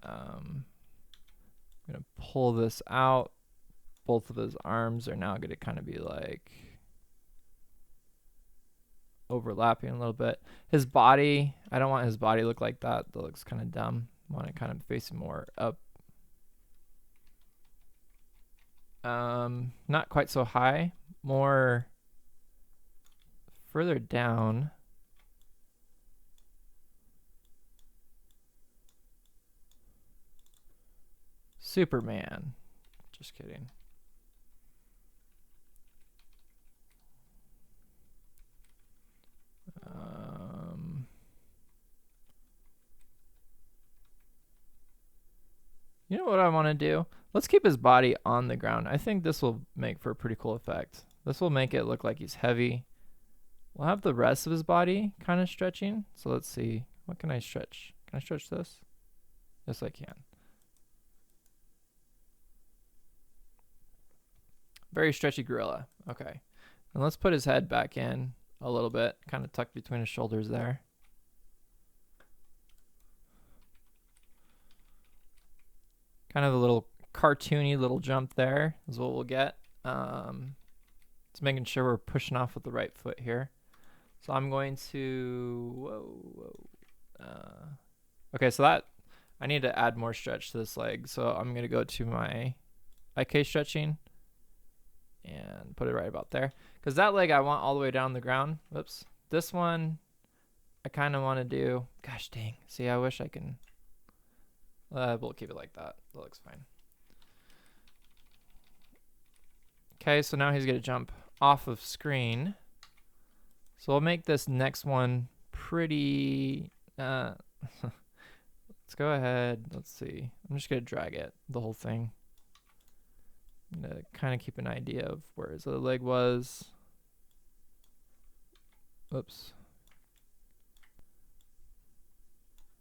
I'm going to pull this out. Both of his arms are now going to kind of be like overlapping a little bit. His body, I don't want his body to look like that. That looks kind of dumb. I want it kind of facing more up. Not quite so high, more further down. Superman. Just kidding. You know what I want to do? Let's keep his body on the ground. I think this will make for a pretty cool effect. This will make it look like he's heavy. We'll have the rest of his body kind of stretching. So let's see. What can I stretch? Can I stretch this? Yes, I can. Very stretchy gorilla. Okay. And let's put his head back in a little bit, kind of tucked between his shoulders there. Kind of a little cartoony little jump there is what we'll get. It's making sure we're pushing off with the right foot here. So I'm going to, okay, so that, I need to add more stretch to this leg. So I'm going to go to my IK stretching and put it right about there. Because that leg I want all the way down the ground. Whoops. This one I kind of want to do. Gosh dang. See, I wish I can. We'll keep it like that. That looks fine. Okay, so now he's going to jump off of screen. So we'll make this next one pretty... let's go ahead. Let's see. I'm just going to drag it, the whole thing. I'm going to kind of keep an idea of where his other leg was. Oops.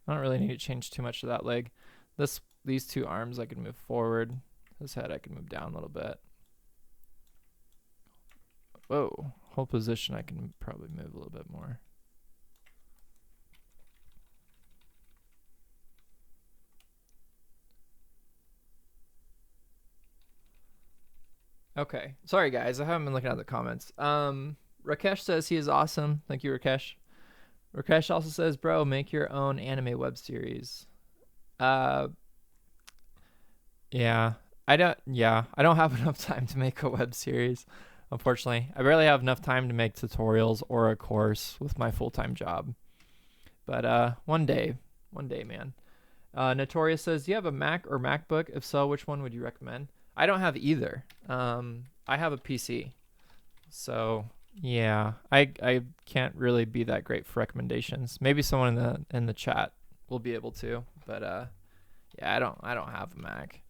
I don't really need to change too much to that leg. These two arms I can move forward. His head I can move down a little bit. Whoa, whole position I can probably move a little bit more. Okay, sorry guys, I haven't been looking at the comments. Rakesh says he is awesome. Thank you, Rakesh. Rakesh also says, bro, make your own anime web series. Yeah, I don't have enough time to make a web series. Unfortunately, I barely have enough time to make tutorials or a course with my full-time job. But one day, man. Notorious says, do you have a Mac or MacBook? If so, which one would you recommend? I don't have either. I have a PC. So yeah, I can't really be that great for recommendations. Maybe someone in the chat will be able to. But yeah, I don't have a Mac.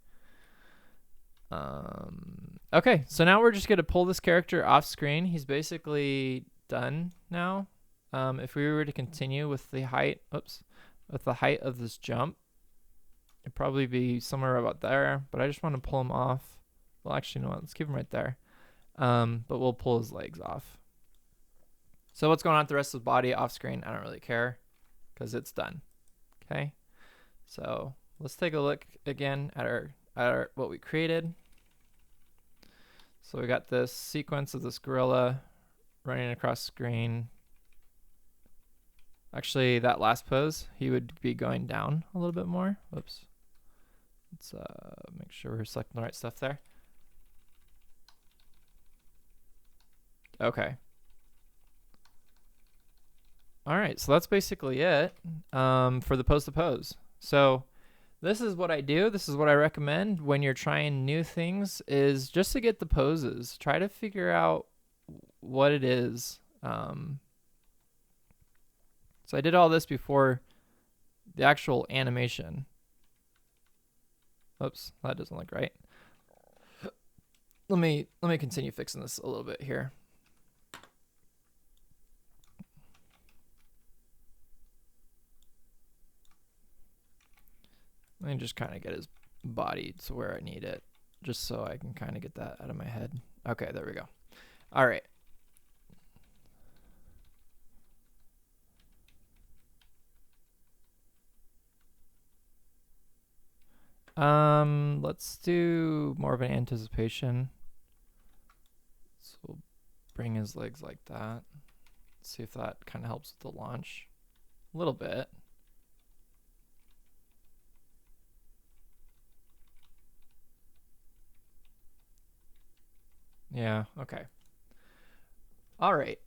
Okay, so now we're just gonna pull this character off screen. He's basically done now. If we were to continue with the height, with the height of this jump, it'd probably be somewhere about there. But I just want to pull him off. Well, actually, no, let's keep him right there. But we'll pull his legs off. So what's going on with the rest of the body off screen? I don't really care because it's done. Okay, so let's take a look again at our what we created. So we got this sequence of this gorilla running across screen. Actually, that last pose, he would be going down a little bit more. Whoops. Let's make sure we're selecting the right stuff there. Okay. All right, so that's basically it for the pose to pose. So this is what I do. This is what I recommend when you're trying new things, is just to get the poses. Try to figure out what it is. So I did all this before the actual animation. Oops, that doesn't look right. Let me continue fixing this a little bit here. Let me just kind of get his body to where I need it, just so I can kind of get that out of my head. Okay, there we go. All right. Let's do more of an anticipation. So we'll bring his legs like that. See if that kind of helps with the launch a little bit. Yeah, okay. All right.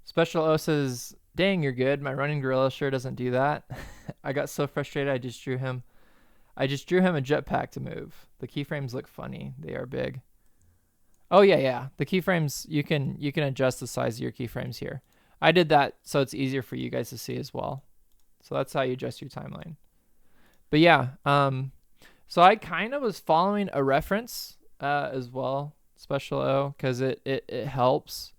Special O says, dang, you're good. My running gorilla sure doesn't do that. I got so frustrated I just drew him a jetpack to move. The keyframes look funny. They are big. Oh yeah. The keyframes, you can adjust the size of your keyframes here. I did that so it's easier for you guys to see as well. So that's how you adjust your timeline. But yeah, so I kind of was following a reference as well, Special O, because it helps.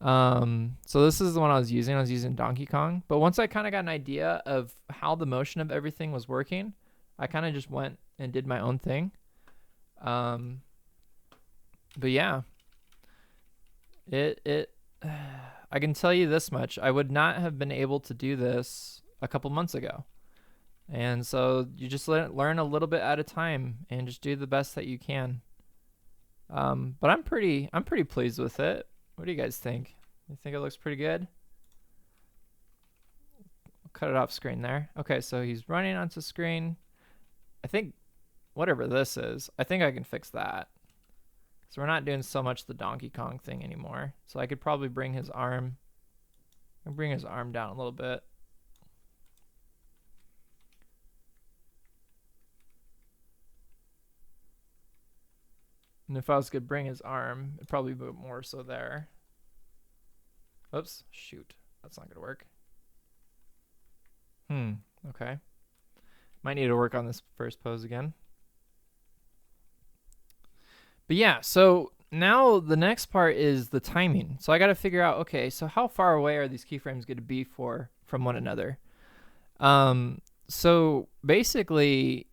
So this is the one I was using. I was using Donkey Kong. But once I kind of got an idea of how the motion of everything was working, I kind of just went and did my own thing. But yeah, I can tell you this much. I would not have been able to do this a couple months ago. And so you just learn a little bit at a time and just do the best that you can. But I'm pretty pleased with it. What do you guys think? You think it looks pretty good? cut it off screen there. Okay, so he's running onto screen. I think whatever this is, I think I can fix that. So we're not doing so much the Donkey Kong thing anymore. So I could probably bring his arm down a little bit. And if I was to bring his arm, it'd probably be more so there. Oops, shoot. That's not gonna work. Okay. Might need to work on this first pose again. But yeah, so now the next part is the timing. So I got to figure out, okay, so how far away are these keyframes going to be from one another? So basically,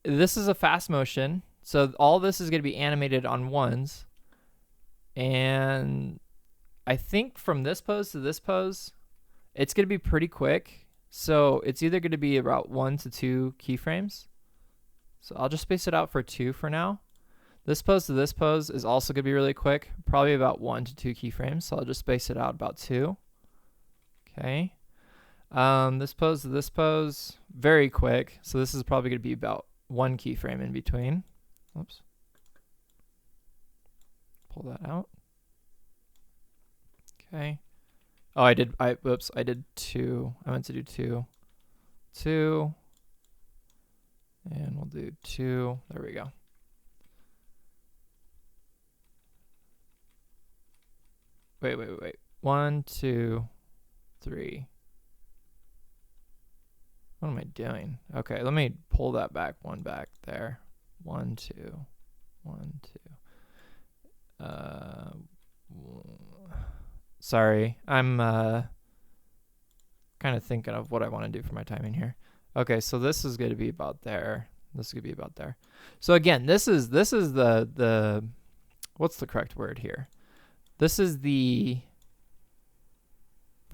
this is a fast motion. So all this is going to be animated on ones. And I think from this pose to this pose, it's going to be pretty quick. So it's either going to be about 1 to 2 keyframes. So I'll just space it out for 2 for now. This pose to this pose is also going to be really quick, probably about 1 to 2 keyframes. So I'll just space it out about 2. Okay. This pose to this pose, very quick. So this is probably going to be about 1 keyframe in between. Oops. Pull that out. Okay. Oh, I did 2. I meant to do 2. 2. And we'll do 2. There we go. Wait. 1, 2, 3. What am I doing? Okay, let me pull that back one back there. 1, 2, 1, 2. Sorry, I'm kind of thinking of what I want to do for my timing here. Okay, so this is going to be about there. This is going to be about there. So again, this is the what's the correct word here? This is the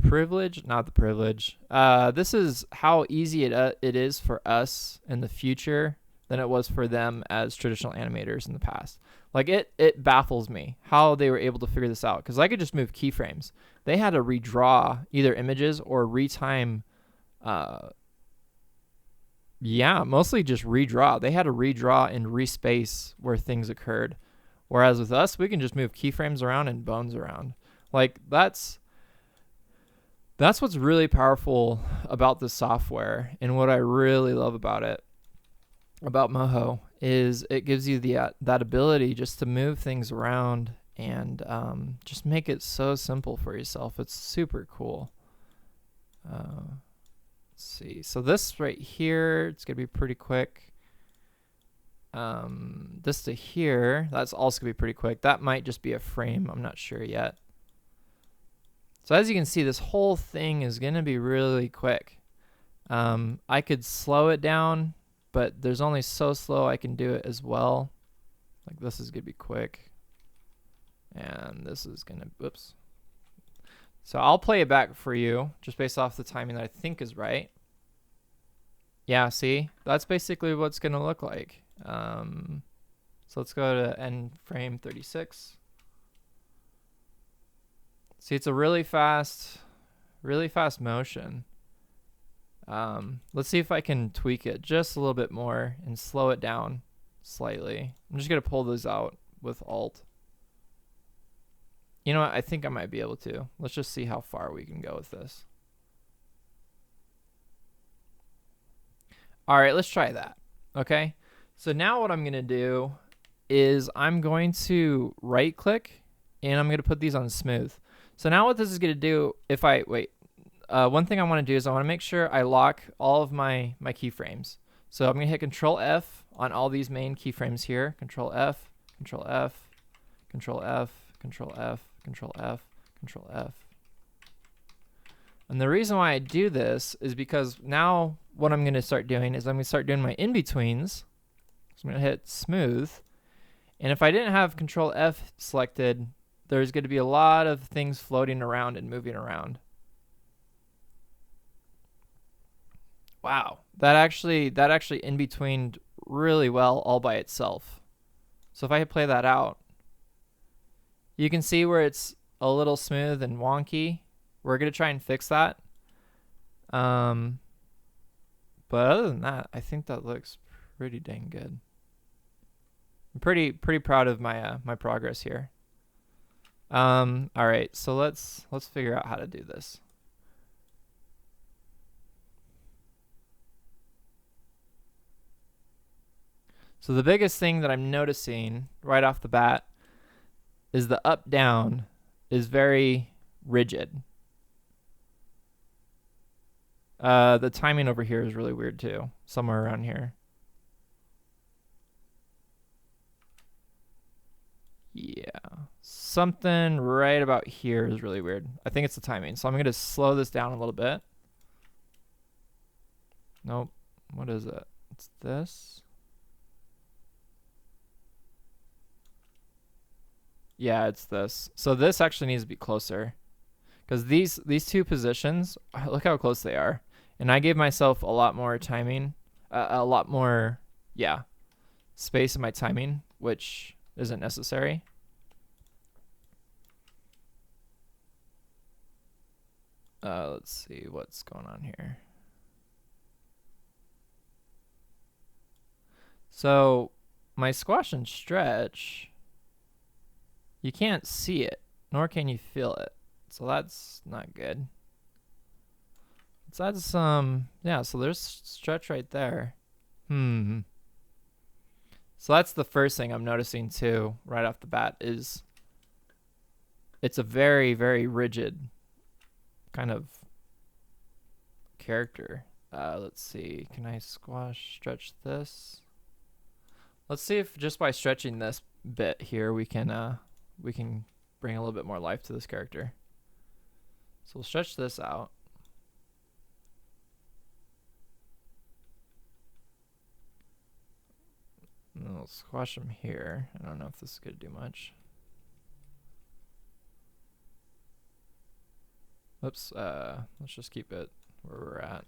privilege, not the privilege. This is how easy it is for us in the future than it was for them as traditional animators in the past. Like it baffles me how they were able to figure this out, because I could just move keyframes. They had to redraw either images or retime. Mostly just redraw. They had to redraw and respace where things occurred. Whereas with us, we can just move keyframes around and bones around. Like that's what's really powerful about this software, and what I really love about it, about Moho, is it gives you that ability just to move things around and just make it so simple for yourself. It's super cool. Let's see. So this right here, it's gonna be pretty quick. This to here, that's also gonna be pretty quick. That might just be a frame. I'm not sure yet. So as you can see, this whole thing is gonna be really quick. I could slow it down, but there's only so slow I can do it as well. Like this is gonna be quick. And this is gonna, oops. So I'll play it back for you just based off the timing that I think is right. Yeah, see, that's basically what it's gonna look like. So let's go to end frame 36. See, it's a really fast motion. Let's see if I can tweak it just a little bit more and slow it down slightly. I'm just gonna pull those out with Alt. You know what? I think I might be able to. Let's just see how far we can go with this. All right, let's try that. Okay. So now what I'm going to do is I'm going to right click and I'm going to put these on smooth. So now what this is going to do, if I, one thing I want to do is I want to make sure I lock all of my keyframes. So I'm going to hit Control F on all these main keyframes here. Control F, Control F, Control F, Control F, Control F, Control F. And the reason why I do this is because now what I'm going to start doing is I'm going to start doing my in-betweens. So I'm going to hit smooth. And if I didn't have Control F selected, there's going to be a lot of things floating around and moving around. Wow, that actually in-betweened really well all by itself. So if I play that out, you can see where it's a little smooth and wonky. We're going to try and fix that. But other than that, I think that looks pretty dang good. I'm pretty proud of my my progress here. All right, so let's figure out how to do this. So the biggest thing that I'm noticing right off the bat is the up down is very rigid. The timing over here is really weird too, somewhere around here. Yeah, something right about here is really weird. I think it's the timing. So I'm going to slow this down a little bit. Nope. What is it? It's this. Yeah, it's this. So this actually needs to be closer. Because these two positions, look how close they are. And I gave myself a lot more timing, a lot more, yeah, space in my timing, which isn't necessary. Let's see what's going on here. So my squash and stretch, you can't see it, nor can you feel it. So that's not good. Let's add some, yeah, so there's stretch right there. So that's the first thing I'm noticing too, right off the bat, is it's a very, very rigid kind of character. Let's see, can I stretch this? Let's see if just by stretching this bit here, we can bring a little bit more life to this character. So we'll stretch this out. And then we'll squash him here. I don't know if this is going to do much. Oops, let's just keep it where we're at.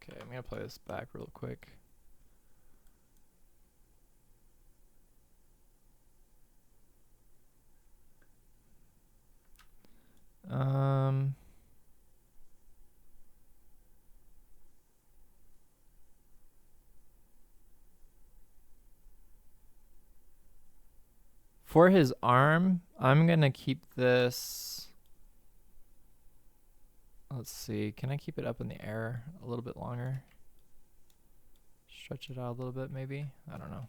Okay, I'm going to play this back real quick. For his arm, I'm going to keep this. Let's see. Can I keep it up in the air a little bit longer? Stretch it out a little bit, maybe? I don't know.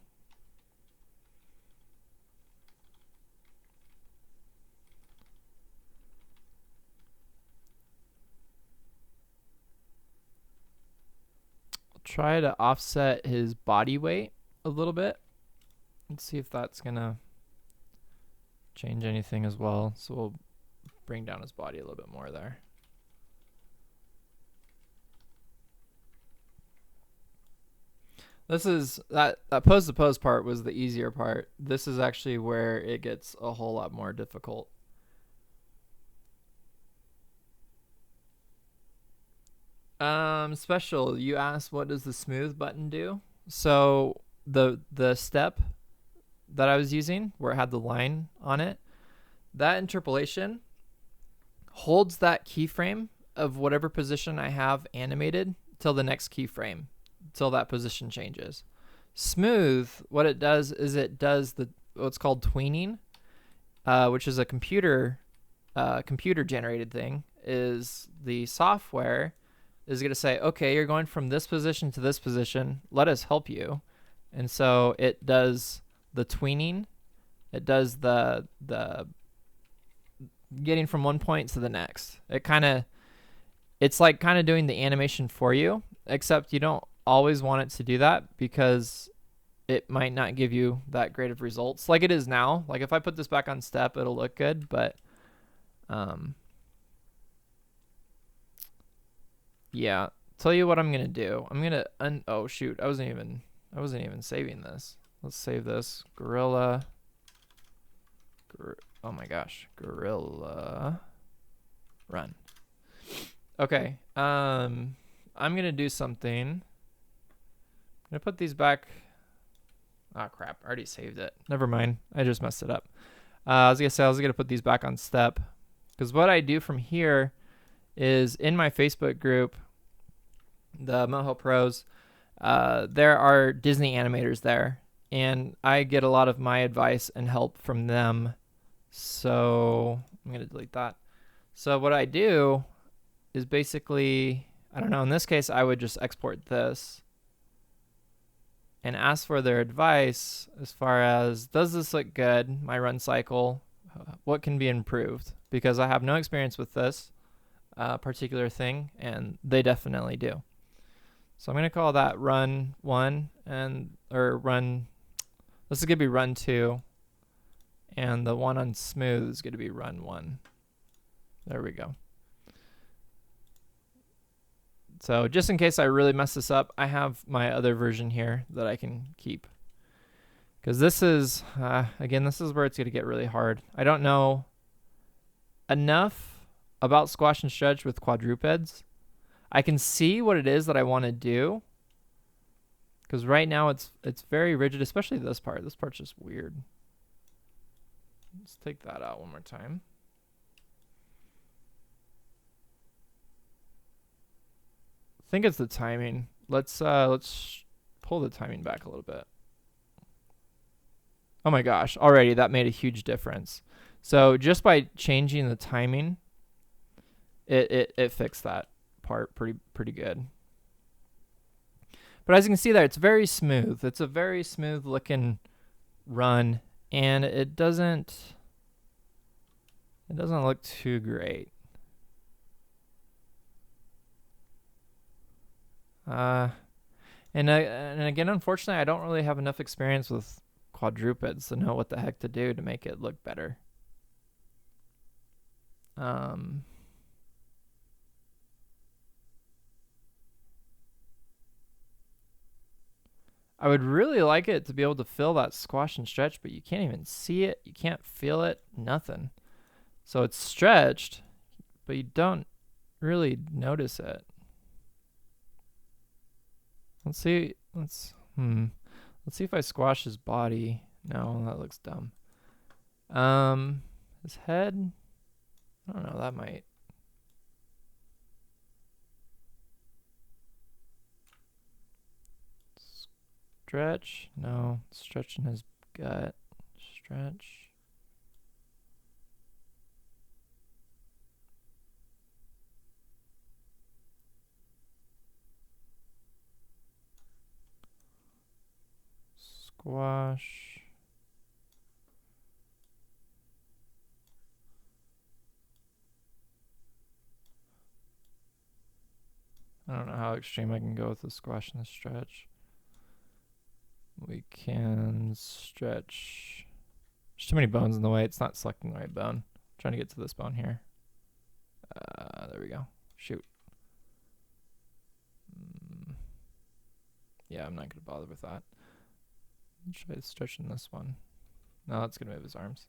I'll try to offset his body weight a little bit. Let's see if that's going to change anything as well. So we'll bring down his body a little bit more there. This is that pose to pose part was the easier part. This is actually where it gets a whole lot more difficult. Special, you asked what does the smooth button do? So the step that I was using where it had the line on it, that interpolation holds that keyframe of whatever position I have animated till the next keyframe, till that position changes. Smooth, what it does is it does what's called tweening, which is a computer generated thing. Is the software is going to say, okay, you're going from this position to this position. Let us help you. And so it does the tweening. It does the getting from one point to the next. It's like kind of doing the animation for you, except you don't always want it to do that because it might not give you that great of results like it is now. Like if I put this back on step, it'll look good, but yeah, tell you what I'm gonna do. I'm gonna oh shoot, I wasn't even saving this. Let's save this. Gorilla. Oh my gosh, Gorilla. Run. Okay. I'm going to do something. I'm going to put these back. Oh, crap. I already saved it. Never mind. I just messed it up. I was going to say I was going to put these back on step. Because what I do from here is in my Facebook group, the Moho Pros, there are Disney animators there. And I get a lot of my advice and help from them. So I'm going to delete that. So what I do is basically, I don't know, in this case, I would just export this and ask for their advice as far as, does this look good, my run cycle, what can be improved? Because I have no experience with this particular thing, and they definitely do. So I'm going to call that run 1, or run, this is going to be run 2, and the one on smooth is going to be run 1. There we go. So just in case I really mess this up, I have my other version here that I can keep. Because this is, again, this is where it's going to get really hard. I don't know enough about squash and stretch with quadrupeds. I can see what it is that I want to do. Because right now it's very rigid, especially this part. This part's just weird. Let's take that out one more time. I think it's the timing. Let's pull the timing back a little bit. Oh my gosh, already that made a huge difference. So just by changing the timing, it fixed that part pretty good. But as you can see there, it's very smooth. It's a very smooth looking run, and it doesn't look too great. And again, unfortunately, I don't really have enough experience with quadrupeds to know what the heck to do to make it look better. I would really like it to be able to feel that squash and stretch, but you can't even see it. You can't feel it. Nothing. So it's stretched, but you don't really notice it. Let's see. Let's see if I squash his body. No, that looks dumb. His head. I don't know. That might. Stretch. No, stretching his gut. Stretch. Squash. I don't know how extreme I can go with the squash and the stretch. We can stretch. There's too many bones in the way. It's not selecting the right bone. I'm trying to get to this bone here. There we go. Shoot. Yeah, I'm not going to bother with that. Try stretching this one. No, it's going to move his arms.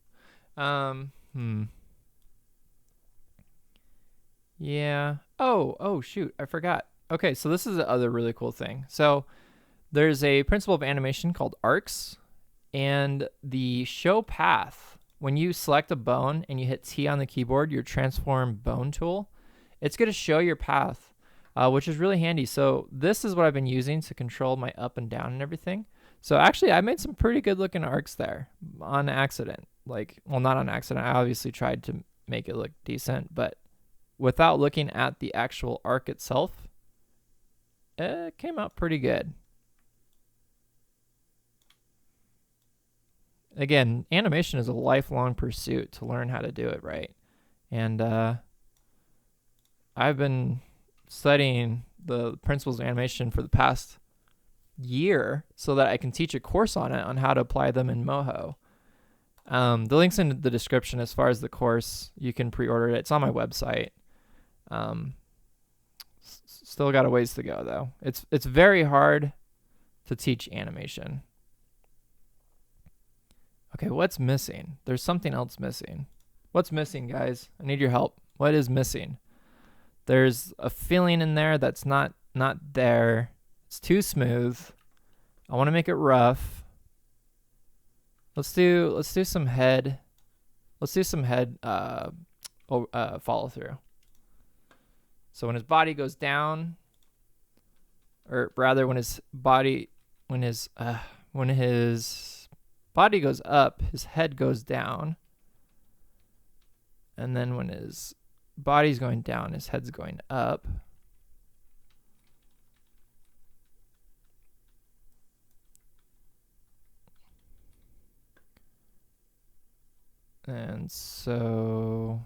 Yeah. Oh, shoot. I forgot. Okay, so this is the other really cool thing. So there's a principle of animation called arcs, and the show path, when you select a bone and you hit T on the keyboard, your transform bone tool, it's going to show your path, which is really handy. So this is what I've been using to control my up and down and everything. So actually, I made some pretty good looking arcs there on accident. Like, well, not on accident. I obviously tried to make it look decent, but without looking at the actual arc itself, it came out pretty good. Again, animation is a lifelong pursuit to learn how to do it right. And I've been studying the principles of animation for the past year so that I can teach a course on it, on how to apply them in Moho. The link's in the description as far as the course. You can pre-order it. It's on my website. Still got a ways to go, though. It's very hard to teach animation. Okay, what's missing? There's something else missing. What's missing, guys? I need your help. What is missing? There's a feeling in there that's not not there. It's too smooth. I want to make it rough. Let's do some head. Let's do some head follow through. So when his body goes down, or rather when his body goes up, his head goes down. And then when his body's going down, his head's going up. And so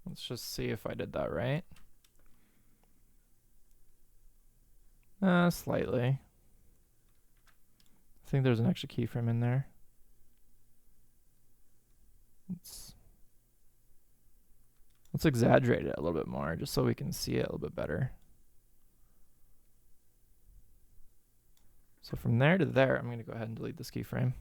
let's just see if I did that right. Slightly. I think there's an extra keyframe in there. Let's exaggerate it a little bit more just so we can see it a little bit better. So from there to there, I'm going to go ahead and delete this keyframe.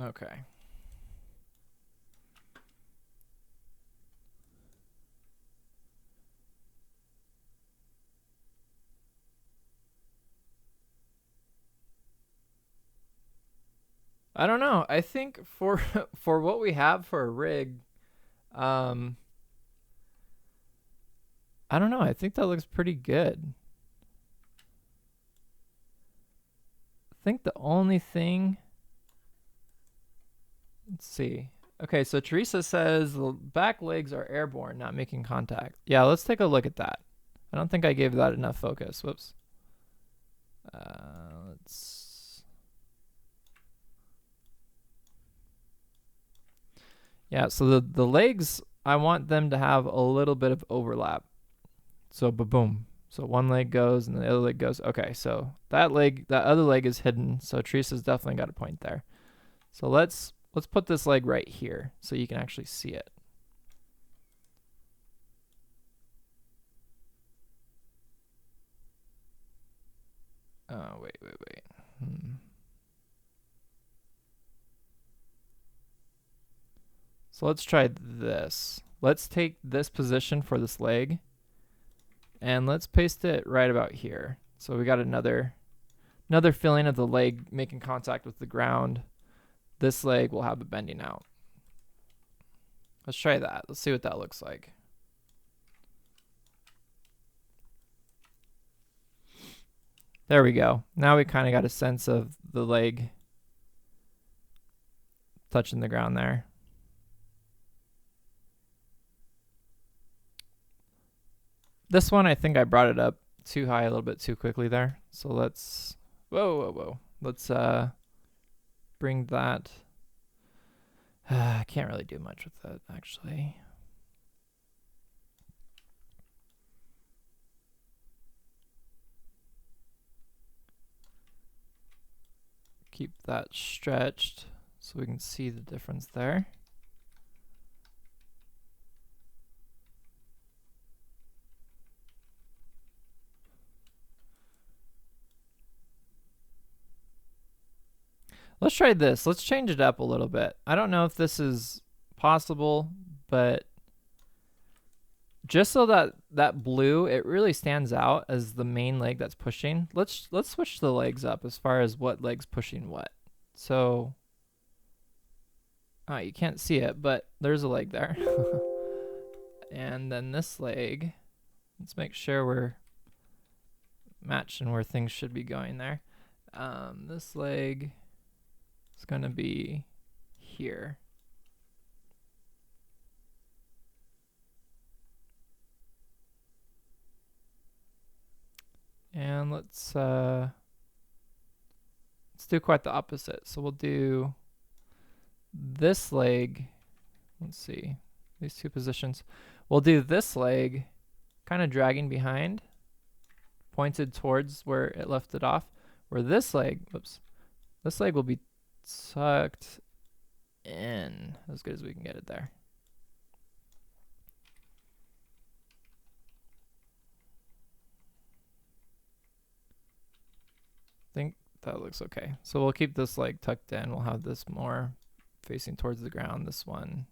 Okay. I don't know. I think for what we have for a rig, I don't know. I think that looks pretty good. I think the only thing, let's see. Okay, so Teresa says the back legs are airborne, not making contact. Yeah, let's take a look at that. I don't think I gave that enough focus. Whoops. Yeah, so the legs, I want them to have a little bit of overlap. So boom. So one leg goes and the other leg goes. Okay, so that other leg is hidden. So Teresa's definitely got a point there. So let's put this leg right here so you can actually see it. Oh, wait. So let's try this. Let's take this position for this leg and let's paste it right about here. So we got another feeling of the leg making contact with the ground. This leg will have it bending out. Let's try that. Let's see what that looks like. There we go. Now we kind of got a sense of the leg touching the ground there. This one, I think I brought it up too high a little bit too quickly there. So let's, whoa. Let's bring that. I can't really do much with that, actually. Keep that stretched so we can see the difference there. Let's try this. Let's change it up a little bit. I don't know if this is possible, but just so that blue, it really stands out as the main leg that's pushing. Let's switch the legs up as far as what leg's pushing what. So, you can't see it, but there's a leg there. And then this leg, let's make sure we're matching where things should be going there. This leg is going to be here. And let's do quite the opposite. So we'll do this leg. Let's see, these two positions. We'll do this leg kind of dragging behind, pointed towards where it left it off, where this leg, this leg will be tucked in as good as we can get it there. I think that looks okay. So we'll keep this like tucked in. We'll have this more facing towards the ground. This one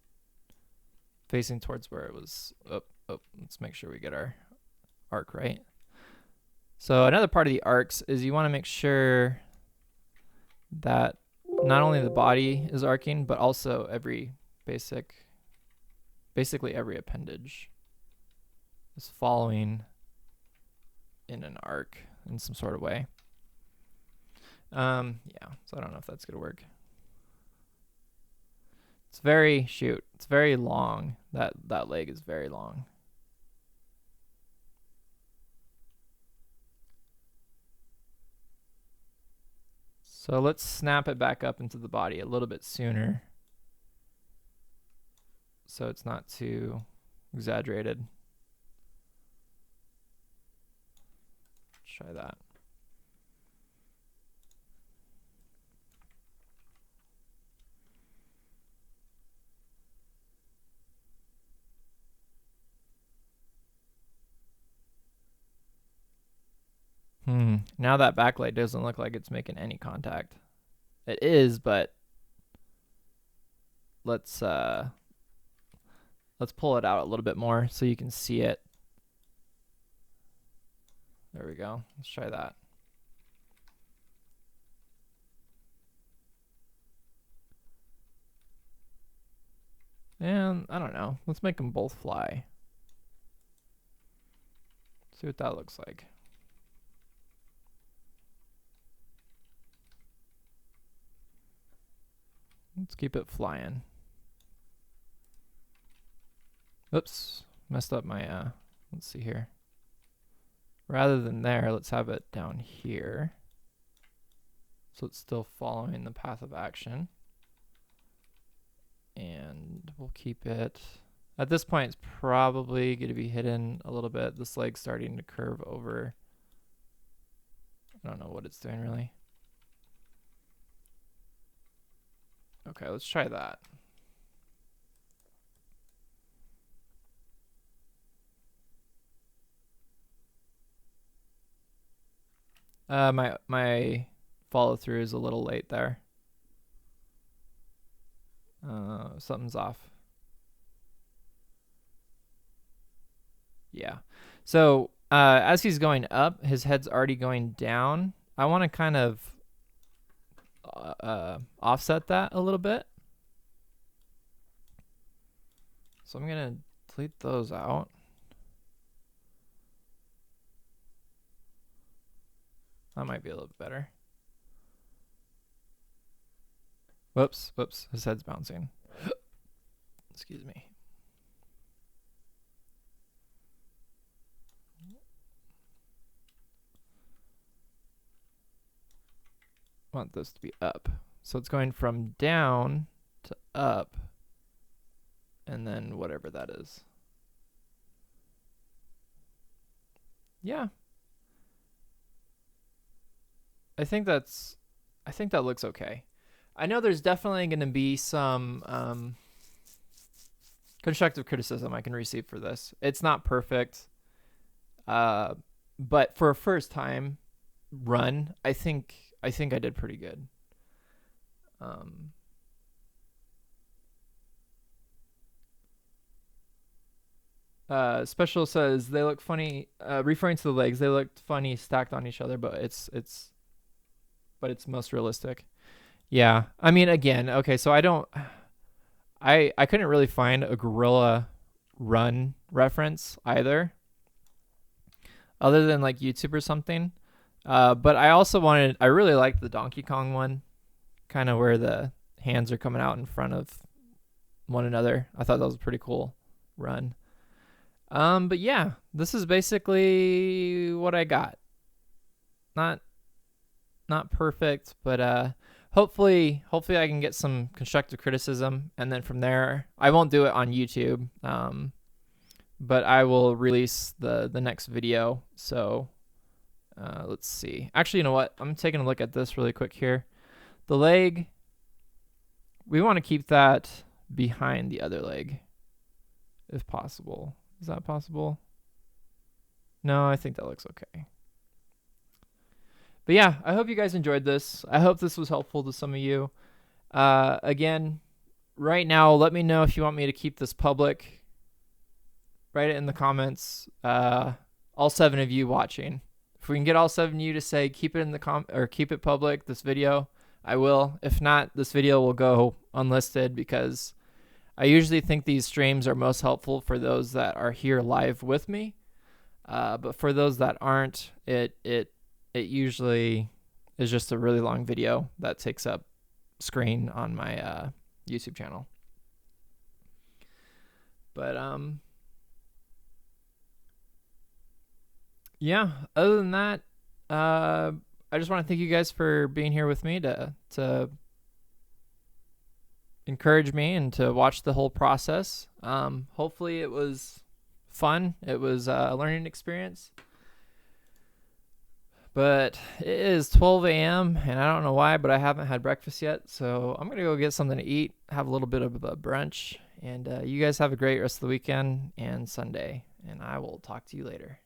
facing towards where it was. Let's make sure we get our arc right. So another part of the arcs is you want to make sure that not only the body is arcing, but also basically every appendage is following in an arc in some sort of way. Yeah, so I don't know if that's gonna work. It's very long. That leg is very long. So let's snap it back up into the body a little bit sooner, so it's not too exaggerated. Try that. Now that backlight doesn't look like it's making any contact. It is, but let's pull it out a little bit more so you can see it. There we go. Let's try that. And I don't know. Let's make them both fly. See what that looks like. Let's keep it flying. Oops, messed up my, let's see here. Rather than there, let's have it down here. So it's still following the path of action. And we'll keep it, at this point it's probably going to be hidden a little bit. This leg's starting to curve over. I don't know what it's doing really. Okay, let's try that. My follow through is a little late there. Something's off. Yeah. So as he's going up, his head's already going down. I want to kind of offset that a little bit. So I'm going to delete those out. That might be a little bit better. Whoops, his head's bouncing. Excuse me. I want this to be up. So it's going from down to up, and then whatever that is. Yeah. I think that looks okay. I know there's definitely going to be some constructive criticism I can receive for this. It's not perfect, but for a first time run, I think I did pretty good. Special says they look funny, referring to the legs. They looked funny stacked on each other, but it's most realistic. Yeah, I mean, again, okay, so I couldn't really find a gorilla run reference either, other than like YouTube or something. But I really liked the Donkey Kong one, kind of where the hands are coming out in front of one another. I thought that was a pretty cool run. But yeah, this is basically what I got. Not perfect, but hopefully I can get some constructive criticism, and then from there I won't do it on YouTube, but I will release the next video. So let's see. Actually, you know what? I'm taking a look at this really quick here. The leg we want to keep that behind the other leg if possible. Is that possible? No, I think that looks okay. But yeah, I hope you guys enjoyed this. I hope this was helpful to some of you. Again, right now, let me know if you want me to keep this public. Write it in the comments. All 7 of you watching. If we can get all 7 of you to say keep it in the or keep it public, this video, I will. If not, this video will go unlisted because I usually think these streams are most helpful for those that are here live with me. But for those that aren't, it usually is just a really long video that takes up screen on my YouTube channel. But yeah, other than that, I just want to thank you guys for being here with me to encourage me and to watch the whole process. Hopefully it was fun. It was a learning experience. But it is 12 a.m. and I don't know why, but I haven't had breakfast yet. So I'm going to go get something to eat, have a little bit of a brunch. And you guys have a great rest of the weekend and Sunday. And I will talk to you later.